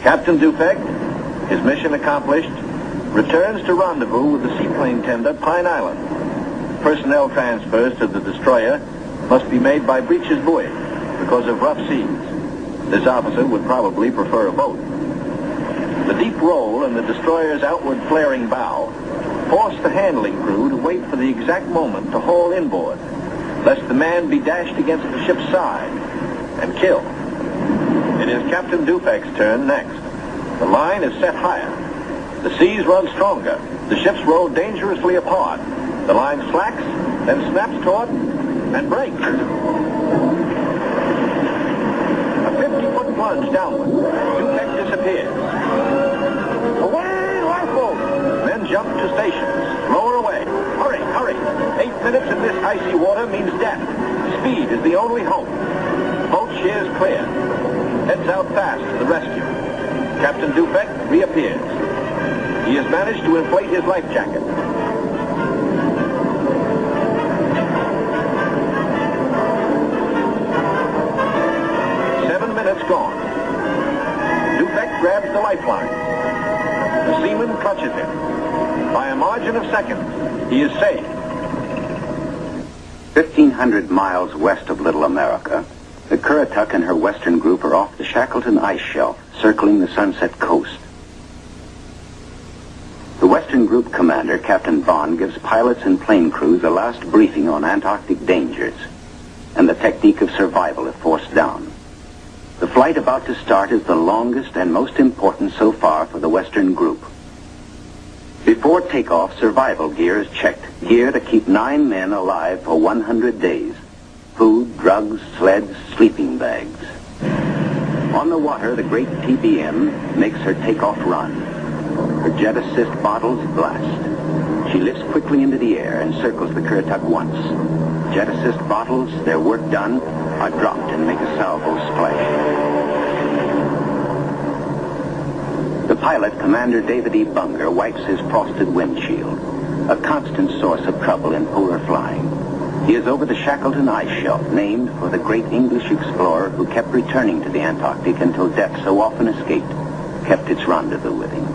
Captain Dufek, his mission accomplished, returns to rendezvous with the seaplane tender Pine Island. Personnel transfers to the destroyer must be made by breeches buoy because of rough seas. This officer would probably prefer a boat. The deep roll in the destroyer's outward flaring bow forced the handling crew to wait for the exact moment to haul inboard, lest the man be dashed against the ship's side and killed. It is Captain Dufek's turn next. The line is set higher. The seas run stronger. The ships row dangerously apart. The line slacks, then snaps taut and breaks. A 50-foot plunge downward. Dufek disappears. Away, lifeboat! Men jump to stations. Lower away. Hurry, hurry. 8 minutes in this icy water means death. Speed is the only hope. The boat sheers clear. Heads out fast to the rescue. Captain Dufek reappears. He has managed to inflate his life jacket. Gone. Dufek grabs the lifeline. The seaman clutches him. By a margin of seconds, he is safe. 1,500 miles west of Little America, the Currituck and her western group are off the Shackleton ice shelf, circling the Sunset Coast. The western group commander, Captain Bond, gives pilots and plane crews a last briefing on Antarctic dangers and the technique of survival if forced down. The flight about to start is the longest and most important so far for the Western Group. Before takeoff, survival gear is checked. Gear to keep 9 men alive for 100 days. Food, drugs, sleds, sleeping bags. On the water, the great TBM makes her takeoff run. Her jet assist bottles blast. She lifts quickly into the air and circles the Currituck once. Jet assist bottles, their work done, are dropped and make a salvo splash. The pilot, Commander David E. Bunger, wipes his frosted windshield, a constant source of trouble in polar flying. He is over the Shackleton ice shelf, named for the great English explorer who kept returning to the Antarctic until death, so often escaped, kept its rendezvous with him.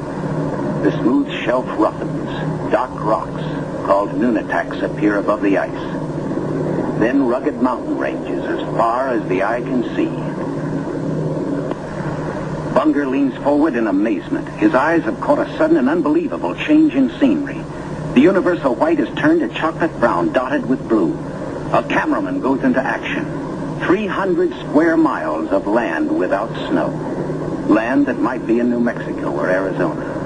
The smooth shelf roughens. Dark rocks, called nunataks, appear above the ice. Then rugged mountain ranges as far as the eye can see. Bunger leans forward in amazement. His eyes have caught a sudden and unbelievable change in scenery. The universal white has turned to chocolate brown, dotted with blue. A cameraman goes into action. 300 square miles of land without snow. Land that might be in New Mexico or Arizona.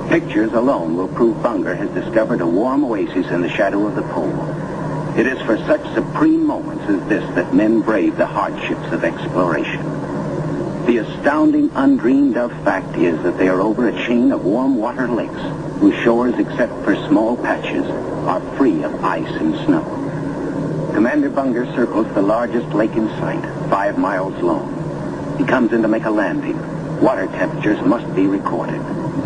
Pictures alone will prove Bunger has discovered a warm oasis in the shadow of the pole. It is for such supreme moments as this that men brave the hardships of exploration. The astounding, undreamed-of fact is that they are over a chain of warm water lakes whose shores, except for small patches, are free of ice and snow. Commander Bunger circles the largest lake in sight, 5 miles long. He comes in to make a landing. Water temperatures must be recorded.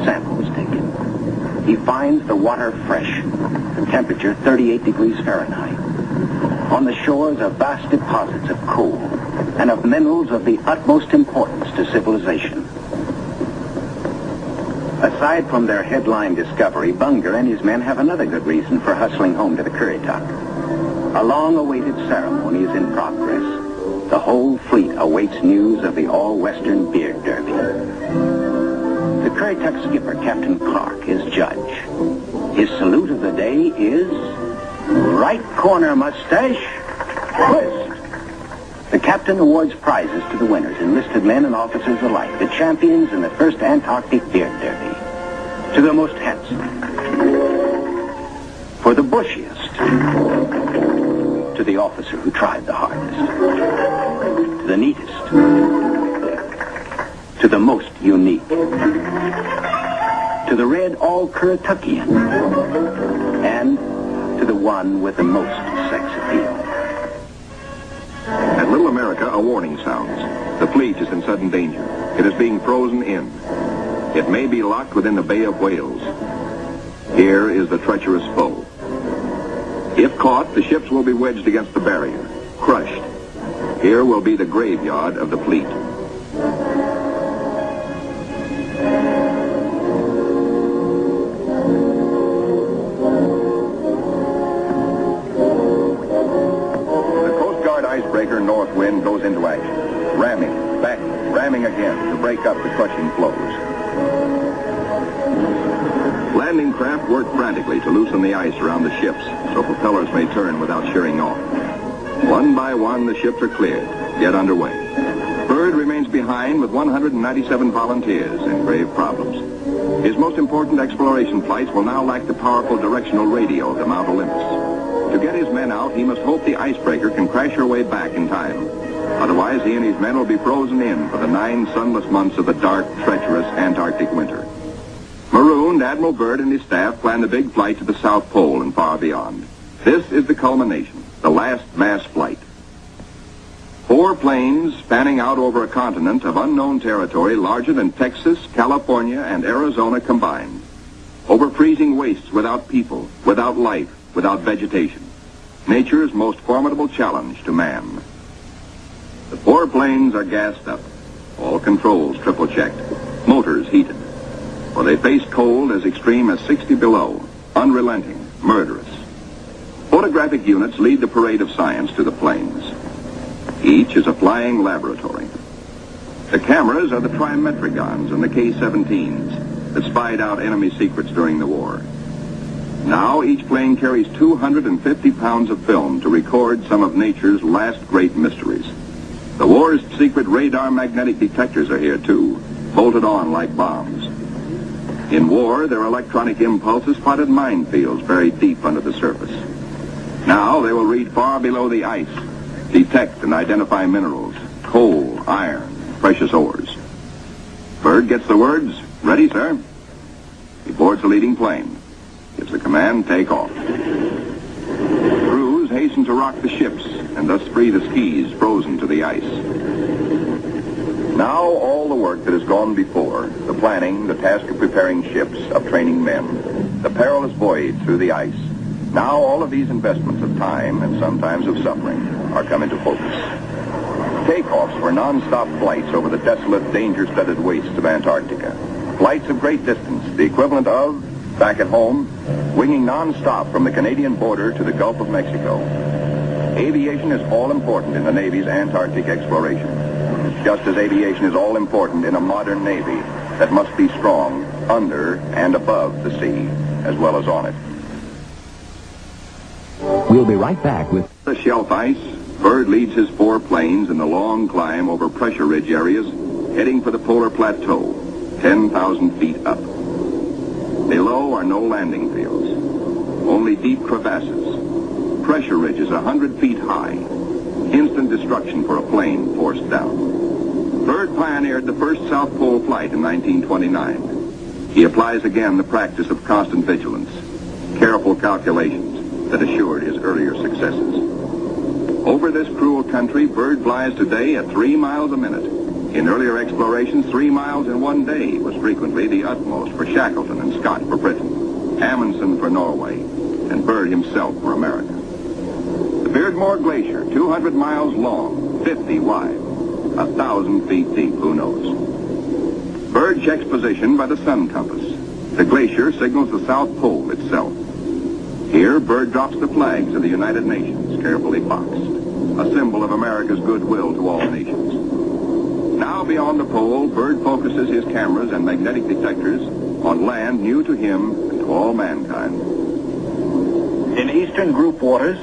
Samples taken. He finds the water fresh, the temperature 38 degrees Fahrenheit. On the shores are vast deposits of coal and of minerals of the utmost importance to civilization. Aside from their headline discovery, Bunger and his men have another good reason for hustling home to the Currituck. A long-awaited ceremony is in progress. The whole fleet awaits news of the all-Western Beard Derby. The Currituck skipper, Captain Clark, is judge. His salute of the day is Right corner mustache. Twist. The captain awards prizes to the winners, enlisted men and officers alike, the champions in the first Antarctic Beard Derby. To the most handsome. For the bushiest. To the officer who tried the hardest. To the neatest. To the most unique. To the red all-Currituckian. And to the one with the most sex appeal. At Little America, a warning sounds. The fleet is in sudden danger. It is being frozen in. It may be locked within the Bay of Whales. Here is the treacherous foe. If caught, the ships will be wedged against the barrier, crushed. Here will be the graveyard of the fleet. Icebreaker North Wind goes into action. Ramming, backing, ramming again to break up the crushing flows. Landing craft work frantically to loosen the ice around the ships so propellers may turn without shearing off. One by one, the ships are cleared, get underway. Byrd remains behind with 197 volunteers in grave problems. His most important exploration flights will now lack the powerful directional radio of the Mount Olympus. To get his men out, he must hope the icebreaker can crash her way back in time. Otherwise, he and his men will be frozen in for the 9 sunless months of the dark, treacherous Antarctic winter. Marooned, Admiral Byrd and his staff plan the big flight to the South Pole and far beyond. This is the culmination, the last mass flight. 4 planes spanning out over a continent of unknown territory larger than Texas, California, and Arizona combined. Over freezing wastes without people, without life, without vegetation. Nature's most formidable challenge to man. The 4 planes are gassed up. All controls triple checked. Motors heated. For they face cold as extreme as 60 below. Unrelenting, murderous. Photographic units lead the parade of science to the planes. Each is a flying laboratory. The cameras are the trimetricons and the K-17s that spied out enemy secrets during the war. Now each plane carries 250 pounds of film to record some of nature's last great mysteries. The war's secret radar magnetic detectors are here too, bolted on like bombs. In war, their electronic impulses spotted minefields buried deep under the surface. Now they will read far below the ice, detect and identify minerals, coal, iron, precious ores. Byrd gets the words, "Ready, sir." He boards the leading plane. Gives the command, take off. Crews hasten to rock the ships and thus free the skis frozen to the ice. Now all the work that has gone before, the planning, the task of preparing ships, of training men, the perilous voyage through the ice, now all of these investments of time and sometimes of suffering are come into focus. Takeoffs were non-stop flights over the desolate, danger-studded wastes of Antarctica. Flights of great distance, the equivalent of, back at home, winging non-stop from the Canadian border to the Gulf of Mexico. Aviation is all important in the Navy's Antarctic exploration, just as aviation is all important in a modern Navy that must be strong under and above the sea, as well as on it. We'll be right back with The shelf ice, Byrd leads his 4 planes in the long climb over pressure ridge areas, heading for the polar plateau, 10,000 feet up. Below are no landing fields, only deep crevasses. Pressure ridges 100 feet high. Instant destruction for a plane forced down. Byrd pioneered the first South Pole flight in 1929. He applies again the practice of constant vigilance, careful calculations that assured his earlier successes. Over this cruel country, Byrd flies today at 3 miles a minute. In earlier explorations, 3 miles in one day was frequently the utmost for Shackleton and Scott for Britain, Amundsen for Norway, and Byrd himself for America. The Beardmore Glacier, 200 miles long, 50 wide, 1,000 feet deep, who knows. Byrd checks position by the sun compass. The glacier signals the South Pole itself. Here, Byrd drops the flags of the United Nations, carefully boxed, a symbol of America's goodwill to all nations. Now beyond the pole, Byrd focuses his cameras and magnetic detectors on land new to him and to all mankind. In eastern group waters,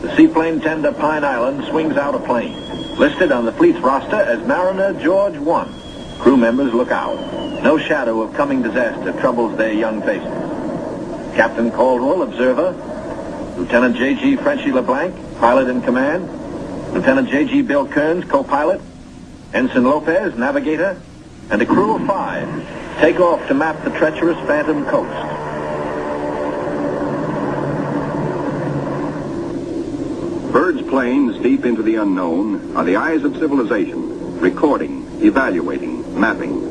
the seaplane tender Pine Island swings out a plane, listed on the fleet's roster as Mariner George 1. Crew members look out. No shadow of coming disaster troubles their young faces. Captain Caldwell, observer. Lieutenant J.G. Frenchy LeBlanc, pilot in command. Lieutenant J.G. Bill Kearns, co-pilot. Ensign Lopez, navigator. And a crew of 5 take off to map the treacherous Phantom coast. Byrd's planes, deep into the unknown, are the eyes of civilization, recording, evaluating, mapping.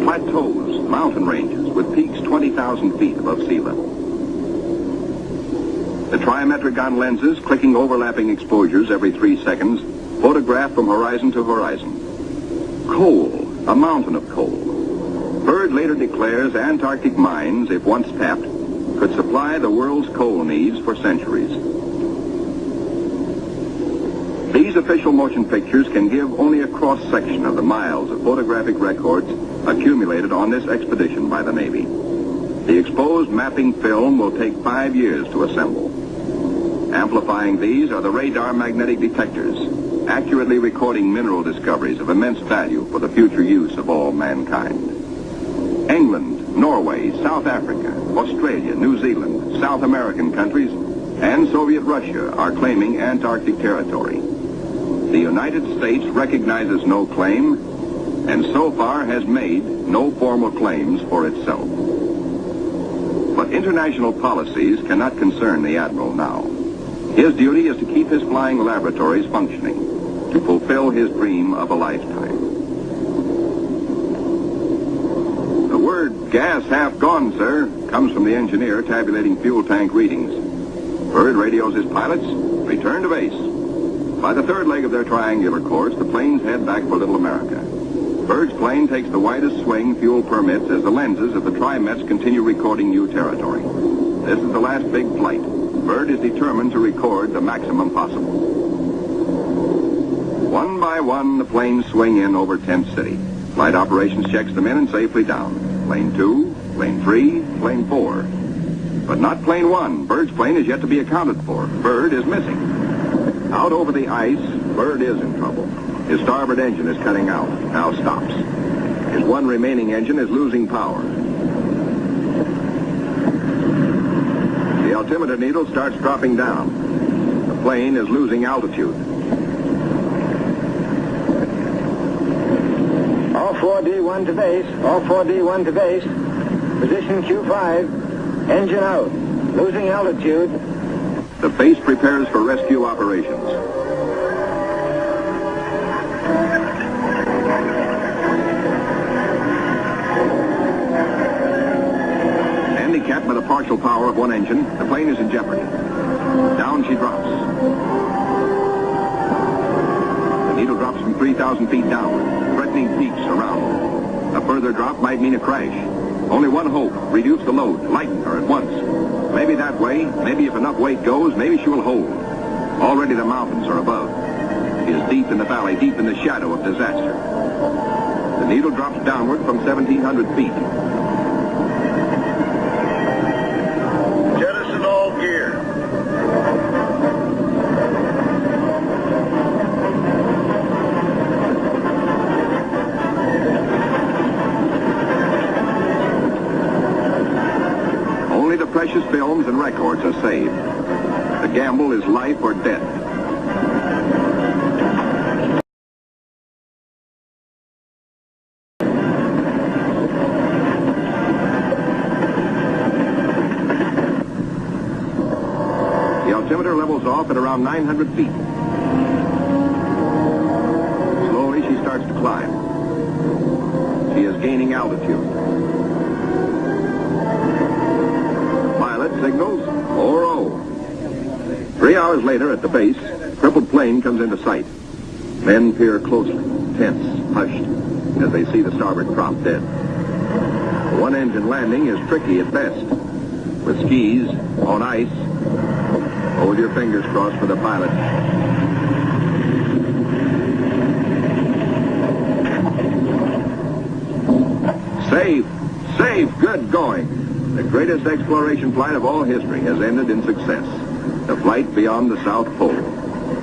Plateaus, mountain ranges, with peaks 20,000 feet above sea level. The trimetric-on lenses, clicking overlapping exposures every 3 seconds, photograph from horizon to horizon. Coal, a mountain of coal. Byrd later declares Antarctic mines, if once tapped, could supply the world's coal needs for centuries. These official motion pictures can give only a cross-section of the miles of photographic records accumulated on this expedition by the Navy. The exposed mapping film will take 5 years to assemble. Amplifying these are the radar magnetic detectors, accurately recording mineral discoveries of immense value for the future use of all mankind. England, Norway, South Africa, Australia, New Zealand, South American countries, and Soviet Russia are claiming Antarctic territory. The United States recognizes no claim, and so far has made no formal claims for itself. But international policies cannot concern the Admiral now. His duty is to keep his flying laboratories functioning, to fulfill his dream of a lifetime. The word, "Gas half gone, sir," comes from the engineer tabulating fuel tank readings. Byrd radios his pilots, return to base. By the third leg of their triangular course, the planes head back for Little America. Byrd's plane takes the widest swing fuel permits as the lenses of the Trimets continue recording new territory. This is the last big flight. Byrd is determined to record the maximum possible. One by one, the planes swing in over Tent City. Flight operations checks them in and safely down. Plane 2, plane 3, plane 4. But not plane 1. Byrd's plane is yet to be accounted for. Byrd is missing. Out over the ice, Byrd is in trouble. His starboard engine is cutting out, now stops. His one remaining engine is losing power. The altimeter needle starts dropping down. The plane is losing altitude. All 4D1 to base, all 4D1 to base. Position Q5, engine out, losing altitude. The base prepares for rescue operations. Handicapped by the partial power of one engine, the plane is in jeopardy. Down she drops. The needle drops from 3,000 feet downward, threatening peaks around her. A further drop might mean a crash. Only one hope, reduce the load, lighten her at once. Maybe that way, maybe if enough weight goes, maybe she will hold. Already the mountains are above. She is deep in the valley, deep in the shadow of disaster. The needle drops downward from 1,700 feet. Jettison all gear. Only the precious films and records are saved. The gamble is life or death. The altimeter levels off at around 900 feet. Slowly she starts to climb. She is gaining altitude. Pilot signals 4-0. 3 hours later at the base, crippled plane comes into sight. Men peer closely, tense, hushed, as they see the starboard prop dead. The one-engine landing is tricky at best. With skis, on ice, hold your fingers crossed for the pilot. Safe, safe, good going. The greatest exploration flight of all history has ended in success. The flight beyond the South Pole.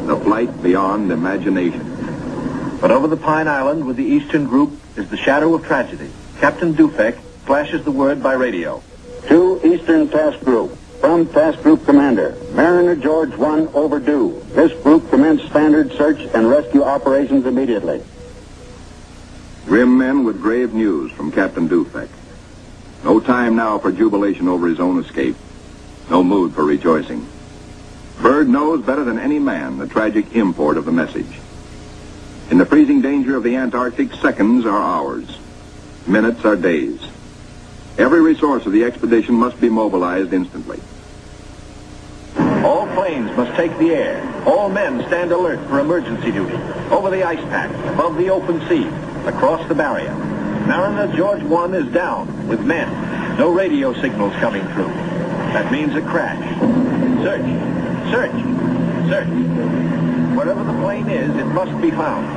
The flight beyond imagination. But over the Pine Island with the Eastern Group is the shadow of tragedy. Captain Dufek flashes the word by radio. To Eastern Task Group. From Task Group Commander, Mariner George 1 overdue. This group commence standard search and rescue operations immediately. Grim men with grave news from Captain Dufek. No time now for jubilation over his own escape. No mood for rejoicing. Byrd knows better than any man the tragic import of the message. In the freezing danger of the Antarctic, seconds are hours. Minutes are days. Every resource of the expedition must be mobilized instantly. All planes must take the air. All men stand alert for emergency duty. Over the ice pack, above the open sea, across the barrier. Mariner George 1 is down with men. No radio signals coming through. That means a crash. Search, search, search. Wherever the plane is, it must be found.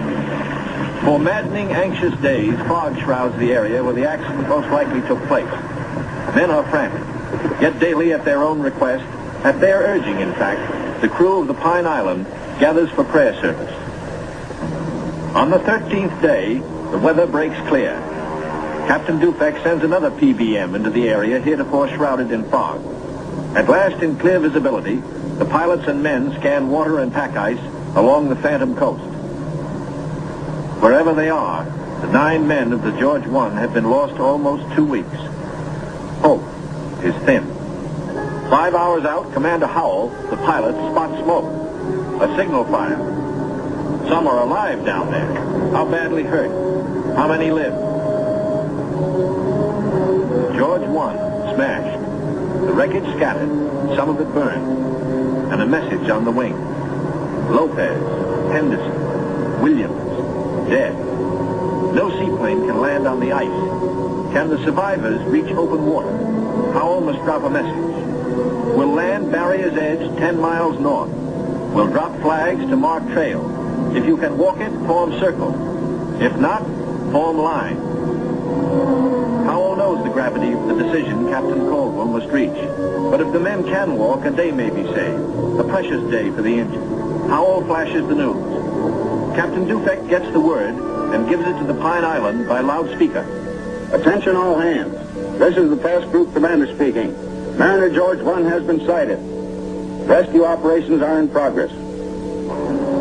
For maddening, anxious days, fog shrouds the area where the accident most likely took place. Men are frantic. Yet daily, at their own request, at their urging, in fact, the crew of the Pine Island gathers for prayer service. On the 13th day, the weather breaks clear. Captain Dufek sends another PBM into the area heretofore shrouded in fog. At last, in clear visibility, the pilots and men scan water and pack ice along the Phantom Coast. Wherever they are, the 9 men of the George 1 have been lost almost 2 weeks. Hope is thin. 5 hours out, Commander Howell, the pilot, spots smoke. A signal fire. Some are alive down there. How badly hurt? How many live? George 1 smashed. The wreckage scattered, some of it burned. And a message on the wing. Lopez, Henderson, Williams, dead. No seaplane can land on the ice. Can the survivors reach open water? Howell must drop a message. We'll land Barrier's Edge 10 miles north. We'll drop flags to mark trail. If you can walk it, form circle. If not, form line. Howell knows the gravity of the decision Captain Caldwell must reach. But if the men can walk, a day may be saved. A precious day for the injured. Howell flashes the news. Captain Dufek gets the word and gives it to the Pine Island by loudspeaker. Attention all hands. This is the Task Group Commander speaking. Mariner George 1 has been sighted. Rescue operations are in progress.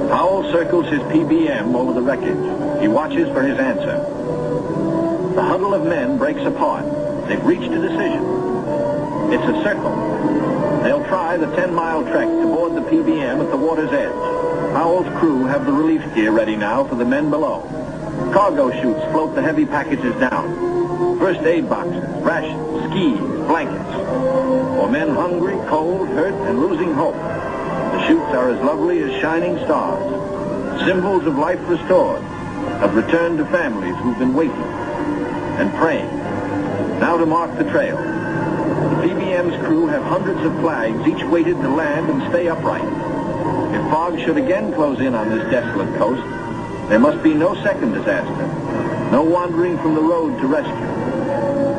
Howell circles his PBM over the wreckage. He watches for his answer. The huddle of men breaks apart. They've reached a decision. It's a circle. They'll try the 10-mile trek to board the PBM at the water's edge. Howell's crew have the relief gear ready now for the men below. Cargo chutes float the heavy packages down. First aid boxes, rations, skis, blankets. For men hungry, cold, hurt, and losing hope. The chutes are as lovely as shining stars. Symbols of life restored, of return to families who've been waiting and praying. Now to mark the trail. The PBM's crew have hundreds of flags, each weighted to land and stay upright. If fog should again close in on this desolate coast, there must be no second disaster, no wandering from the road to rescue.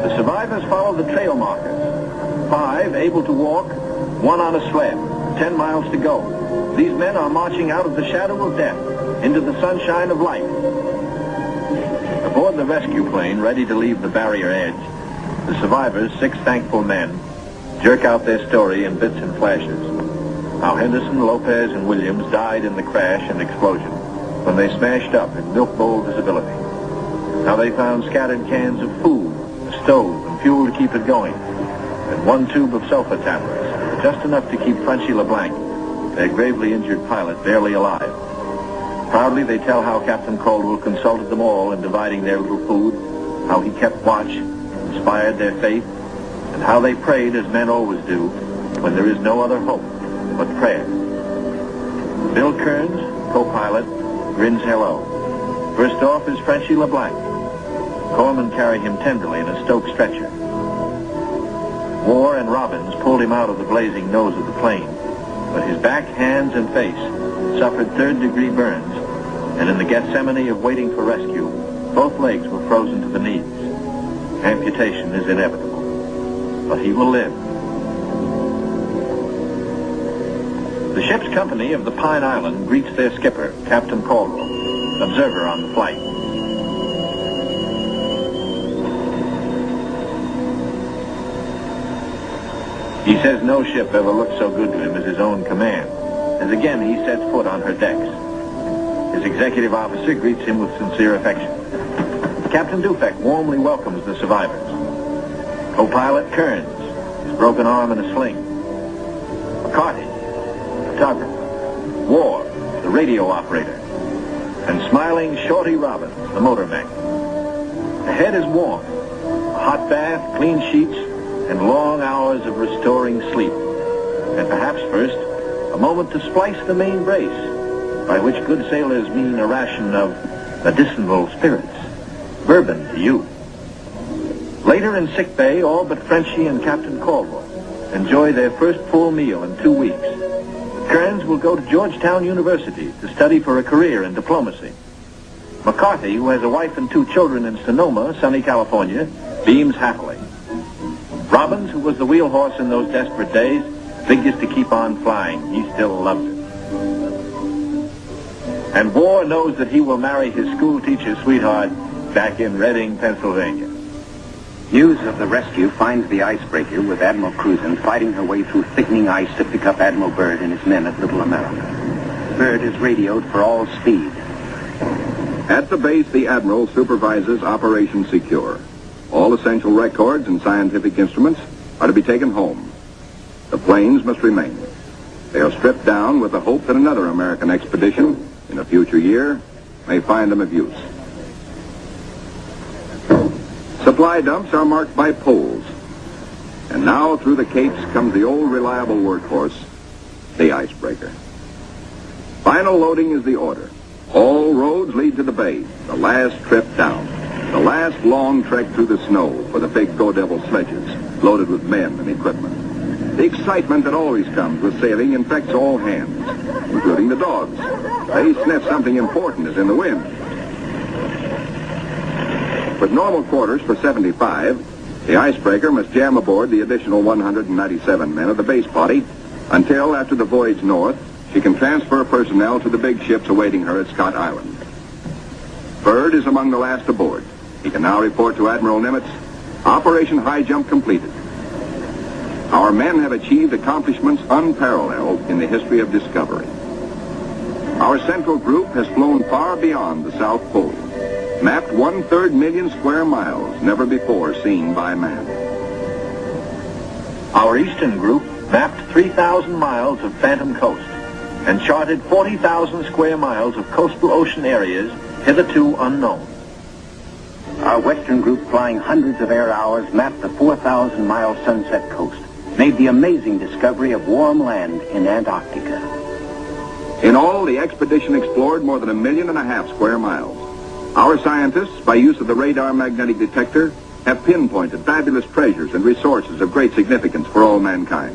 The survivors follow the trail markers. 5 able to walk, 1 on a sled, 10 miles to go. These men are marching out of the shadow of death into the sunshine of life. Aboard the rescue plane, ready to leave the barrier edge, the survivors, 6 thankful men, jerk out their story in bits and flashes. How Henderson, Lopez, and Williams died in the crash and explosion when they smashed up in milk bowl visibility. How they found scattered cans of food, a stove, and fuel to keep it going, and 1 tube of sulfur tablets, just enough to keep Frenchy LeBlanc, their gravely injured pilot, barely alive. Proudly they tell how Captain Caldwell consulted them all in dividing their little food, how he kept watch, inspired their faith, and how they prayed as men always do when there is no other hope but prayer. Bill Kearns, co-pilot, grins hello. First off is Frenchy LeBlanc. Corpsmen carry him tenderly in a Stoke stretcher. Moore and Robbins pulled him out of the blazing nose of the plane, but his back, hands, and face suffered 3rd-degree burns, and in the Gethsemane of waiting for rescue, both legs were frozen to the knees. Amputation is inevitable. but he will live. The ship's company of the Pine Island greets their skipper, Captain Caldwell, observer on the flight. He says no ship ever looked so good to him as his own command, as again he sets foot on her decks. His executive officer greets him with sincere affection. Captain Dufek warmly welcomes the survivors. Co-pilot Kearns, his broken arm in a sling. McCarty, photographer. War, the radio operator. And smiling Shorty Robbins, the motor mech. The head is warm. A hot bath, clean sheets, and long hours of restoring sleep. And perhaps first, a moment to splice the main brace, by which good sailors mean a ration of medicinal spirits. Bourbon to you. Later in sick bay, all but Frenchie and Captain Caldwell enjoy their first full meal in 2 weeks. Kearns will go to Georgetown University to study for a career in diplomacy. McCarthy, who has a wife and 2 children in Sonoma, sunny California, beams happily. Robbins, who was the wheel horse in those desperate days, figures to keep on flying. He still loves it. And War knows that he will marry his school teacher sweetheart back in Reading, Pennsylvania. News of the rescue finds the icebreaker with Admiral Cruzen fighting her way through thickening ice to pick up Admiral Byrd and his men at Little America. Byrd is radioed for all speed. At the base, the Admiral supervises Operation Secure. All essential records and scientific instruments are to be taken home. The planes must remain. They are stripped down with the hope that another American expedition in a future year may find them of use. Supply dumps are marked by poles. And now through the capes comes the old reliable workhorse, the icebreaker. Final loading is the order. All roads lead to the bay, the last trip down. The last long trek through the snow for the big Go Devil sledges, loaded with men and equipment. The excitement that always comes with sailing infects all hands, including the dogs. They sniff something important is in the wind. With normal quarters for 75, the icebreaker must jam aboard the additional 197 men of the base party until, after the voyage north, she can transfer personnel to the big ships awaiting her at Scott Island. Byrd is among the last aboard. He can now report to Admiral Nimitz, Operation Highjump completed. Our men have achieved accomplishments unparalleled in the history of discovery. Our central group has flown far beyond the South Pole, mapped 1/3 million square miles never before seen by man. Our eastern group mapped 3,000 miles of phantom coast and charted 40,000 square miles of coastal ocean areas hitherto unknown. Our western group, flying hundreds of air hours, mapped the 4,000-mile Sunset Coast, made the amazing discovery of warm land in Antarctica. In all, the expedition explored more than 1.5 million square miles. Our scientists, by use of the radar magnetic detector, have pinpointed fabulous treasures and resources of great significance for all mankind.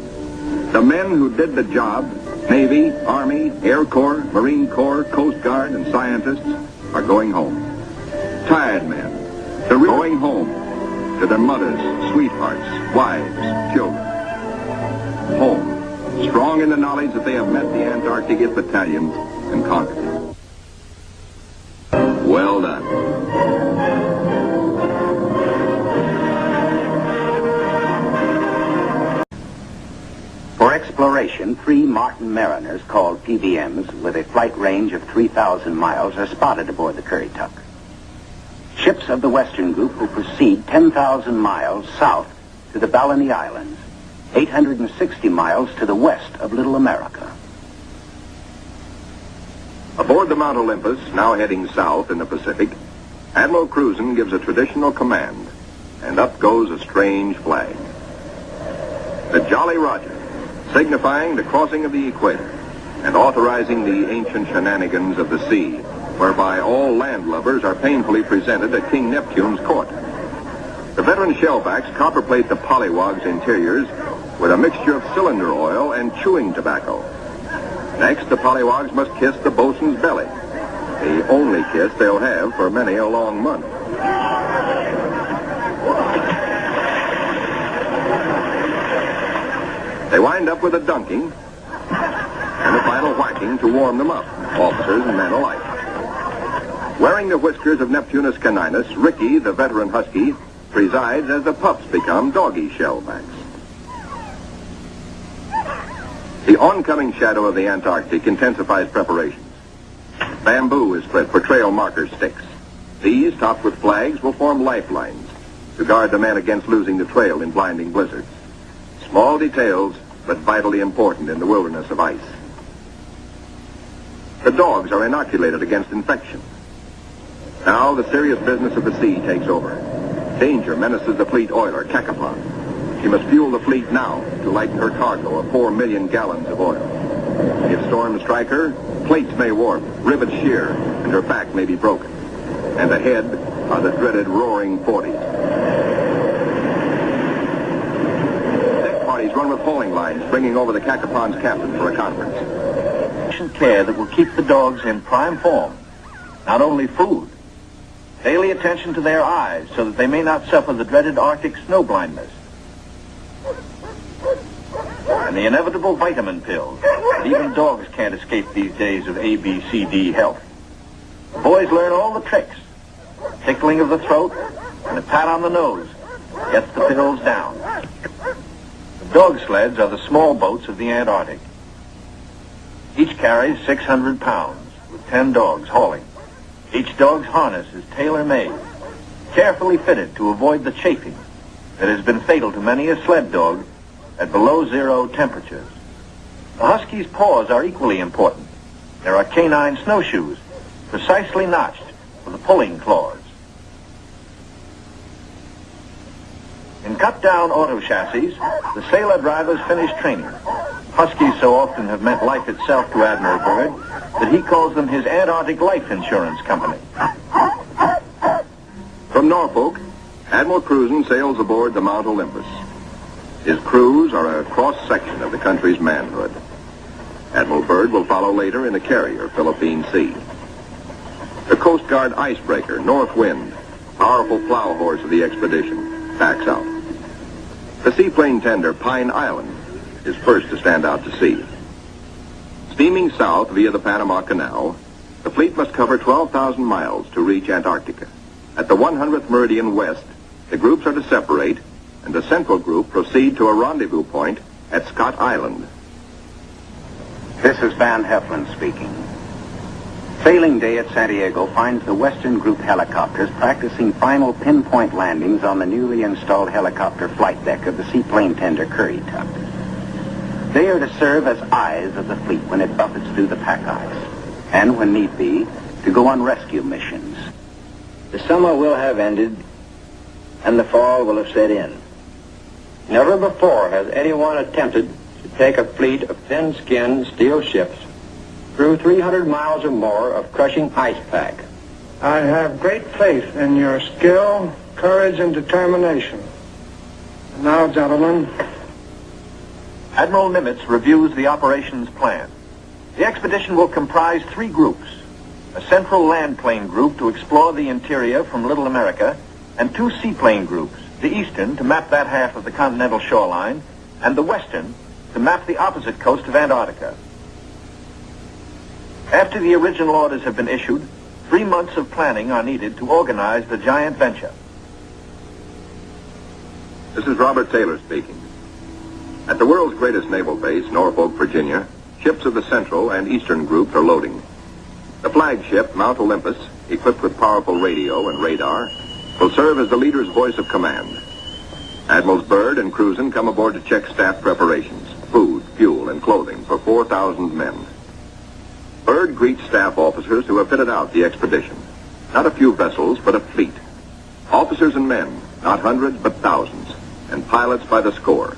The men who did the job, Navy, Army, Air Corps, Marine Corps, Coast Guard, and scientists, are going home. Tired men, they're going home to their mothers, sweethearts, wives, children. Home, strong in the knowledge that they have met the Antarctic battalions and conquered it. Well done. For exploration, 3 Martin Mariners, called PBMs, with a flight range of 3,000 miles, are spotted aboard the Currituck. Ships of the Western Group will proceed 10,000 miles south to the Balleny Islands, 860 miles to the west of Little America. Aboard the Mount Olympus, now heading south in the Pacific, Admiral Cruzen gives a traditional command, and up goes a strange flag. The Jolly Roger, signifying the crossing of the equator and authorizing the ancient shenanigans of the sea, whereby all landlubbers are painfully presented at King Neptune's court. The veteran shellbacks copperplate the pollywog's interiors with a mixture of cylinder oil and chewing tobacco. Next, the pollywogs must kiss the bosun's belly, the only kiss they'll have for many a long month. They wind up with a dunking and a final whacking to warm them up, officers and men alike. Wearing the whiskers of Neptunus caninus, Ricky, the veteran husky, presides as the pups become doggy shellbacks. The oncoming shadow of the Antarctic intensifies preparations. Bamboo is split for trail marker sticks. These, topped with flags, will form lifelines to guard the men against losing the trail in blinding blizzards. Small details, but vitally important in the wilderness of ice. The dogs are inoculated against infection. Now the serious business of the sea takes over. Danger menaces the fleet oiler, Cacapon. She must fuel the fleet now to lighten her cargo of 4 million gallons of oil. If storms strike her, plates may warp, rivets shear, and her back may be broken. And ahead are the dreaded roaring 40s. Deck parties run with hauling lines, bringing over the Cacapon's captain for a conference. Care that will keep the dogs in prime form. Not only food, daily attention to their eyes so that they may not suffer the dreaded Arctic snow blindness. And the inevitable vitamin pills that even dogs can't escape these days of ABCD health. The boys learn all the tricks. Tickling of the throat and a pat on the nose gets the pills down. The dog sleds are the small boats of the Antarctic. Each carries 600 pounds, with 10 dogs hauling. Each dog's harness is tailor-made, carefully fitted to avoid the chafing that has been fatal to many a sled dog at below zero temperatures. The husky's paws are equally important. There are canine snowshoes, precisely notched for the pulling claws. In cut-down auto chassis, the sailor drivers finish training. Huskies so often have meant life itself to Admiral Byrd that he calls them his Antarctic life insurance company. From Norfolk, Admiral Cruzen sails aboard the Mount Olympus. His crews are a cross-section of the country's manhood. Admiral Byrd will follow later in the carrier, Philippine Sea. The Coast Guard icebreaker, North Wind, powerful plow horse of the expedition, backs out. The seaplane tender, Pine Island, is first to stand out to sea. Steaming south via the Panama Canal, the fleet must cover 12,000 miles to reach Antarctica. At the 100th meridian west, the groups are to separate, and the central group proceed to a rendezvous point at Scott Island. This is Van Heflin speaking. Sailing day at Santiago finds the Western Group helicopters practicing final pinpoint landings on the newly installed helicopter flight deck of the seaplane tender Currituck. They are to serve as eyes of the fleet when it buffets through the pack ice, and when need be, to go on rescue missions. The summer will have ended, and the fall will have set in. Never before has anyone attempted to take a fleet of thin-skinned steel ships through 300 miles or more of crushing ice pack. I have great faith in your skill, courage, and determination. And now, gentlemen, Admiral Nimitz reviews the operations plan. The expedition will comprise 3 groups. A central land plane group to explore the interior from Little America, and 2 seaplane groups, the eastern to map that half of the continental shoreline, and the western to map the opposite coast of Antarctica. After the original orders have been issued, 3 months of planning are needed to organize the giant venture. This is Robert Taylor speaking. At the world's greatest naval base, Norfolk, Virginia, ships of the Central and Eastern groups are loading. The flagship, Mount Olympus, equipped with powerful radio and radar, will serve as the leader's voice of command. Admirals Byrd and Cruzen come aboard to check staff preparations, food, fuel, and clothing for 4,000 men. Byrd greets staff officers who have fitted out the expedition. Not a few vessels, but a fleet. Officers and men, not hundreds, but thousands, and pilots by the score.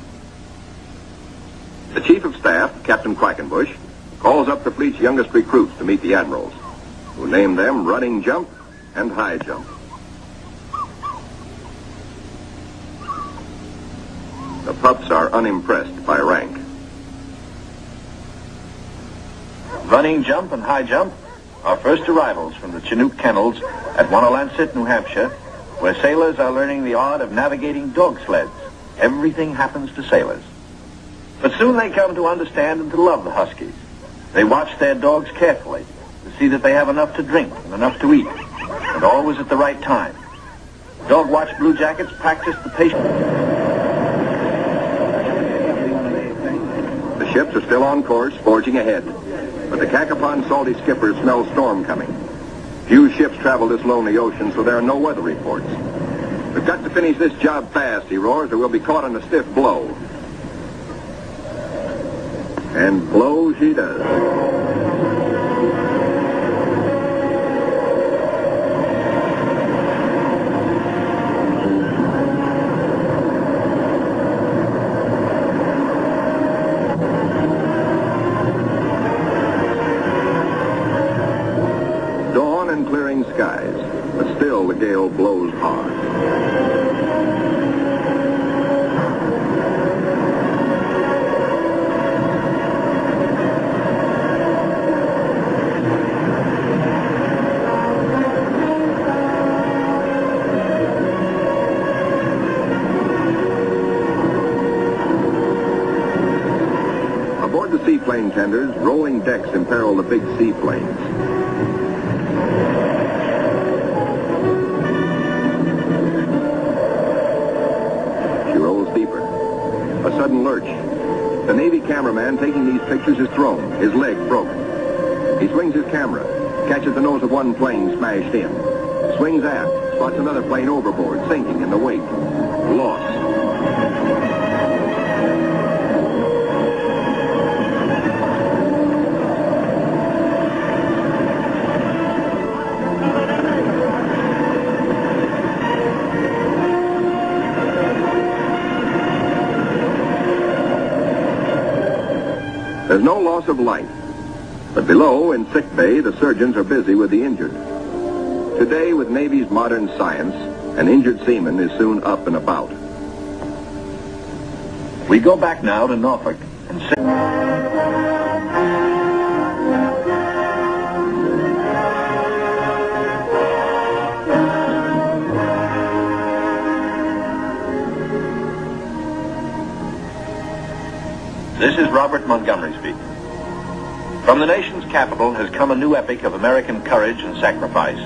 The Chief of Staff, Captain Quackenbush, calls up the fleet's youngest recruits to meet the admirals, who name them Running Jump and Highjump. The pups are unimpressed by rank. Running Jump and Highjump are first arrivals from the Chinook kennels at Wanalancet, New Hampshire, where sailors are learning the art of navigating dog sleds. Everything happens to sailors. But soon they come to understand and to love the Huskies. They watch their dogs carefully to see that they have enough to drink and enough to eat, and always at the right time. Dog watch blue jackets practice the patient. The ships are still on course, forging ahead. But the Cacapon salty skipper smells storm coming. Few ships travel this lonely ocean, so there are no weather reports. We've got to finish this job fast, he roars, or we'll be caught in a stiff blow. And blow she does. Dawn and clearing skies, but still the gale blows hard. Aboard the seaplane tenders, rolling decks imperil the big seaplanes. She rolls deeper. A sudden lurch. The Navy cameraman taking these pictures is thrown, his leg broken. He swings his camera, catches the nose of one plane smashed in. Swings aft, spots another plane overboard, sinking in the wake. Lost. There's no loss of life. But below, in sick bay, the surgeons are busy with the injured. Today, with Navy's modern science, an injured seaman is soon up and about. We go back now to Norfolk and say... This is Robert Montgomery speaking. From the nation's capital has come a new epic of American courage and sacrifice.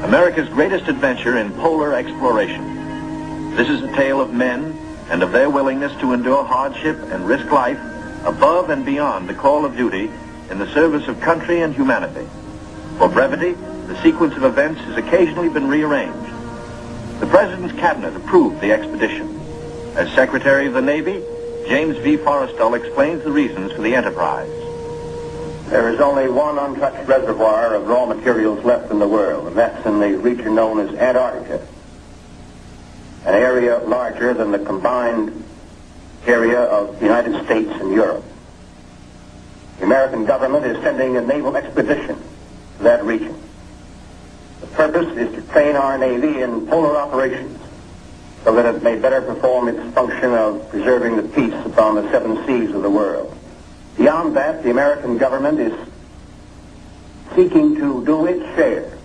America's greatest adventure in polar exploration. This is a tale of men and of their willingness to endure hardship and risk life above and beyond the call of duty in the service of country and humanity. For brevity, the sequence of events has occasionally been rearranged. The President's Cabinet approved the expedition. As Secretary of the Navy, James V. Forrestal explains the reasons for the enterprise. There is only one untouched reservoir of raw materials left in the world, and that's in the region known as Antarctica, an area larger than the combined area of the United States and Europe. The American government is sending a naval expedition to that region. The purpose is to train our Navy in polar operations so that it may better perform its function of preserving the peace upon the seven seas of the world. Beyond that, the American government is seeking to do its share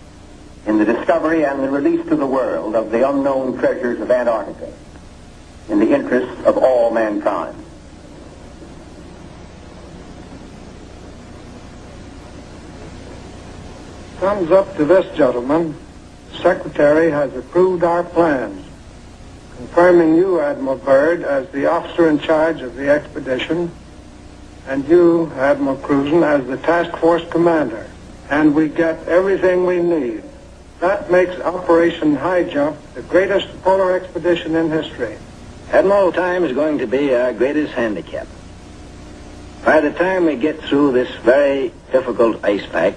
in the discovery and the release to the world of the unknown treasures of Antarctica in the interests of all mankind. Thumbs up to this gentleman. The Secretary has approved our plans, confirming you, Admiral Byrd, as the officer in charge of the expedition, and you, Admiral Cruzen, as the task force commander. And we get everything we need. That makes Operation Highjump the greatest polar expedition in history. Admiral, time is going to be our greatest handicap. By the time we get through this very difficult ice pack,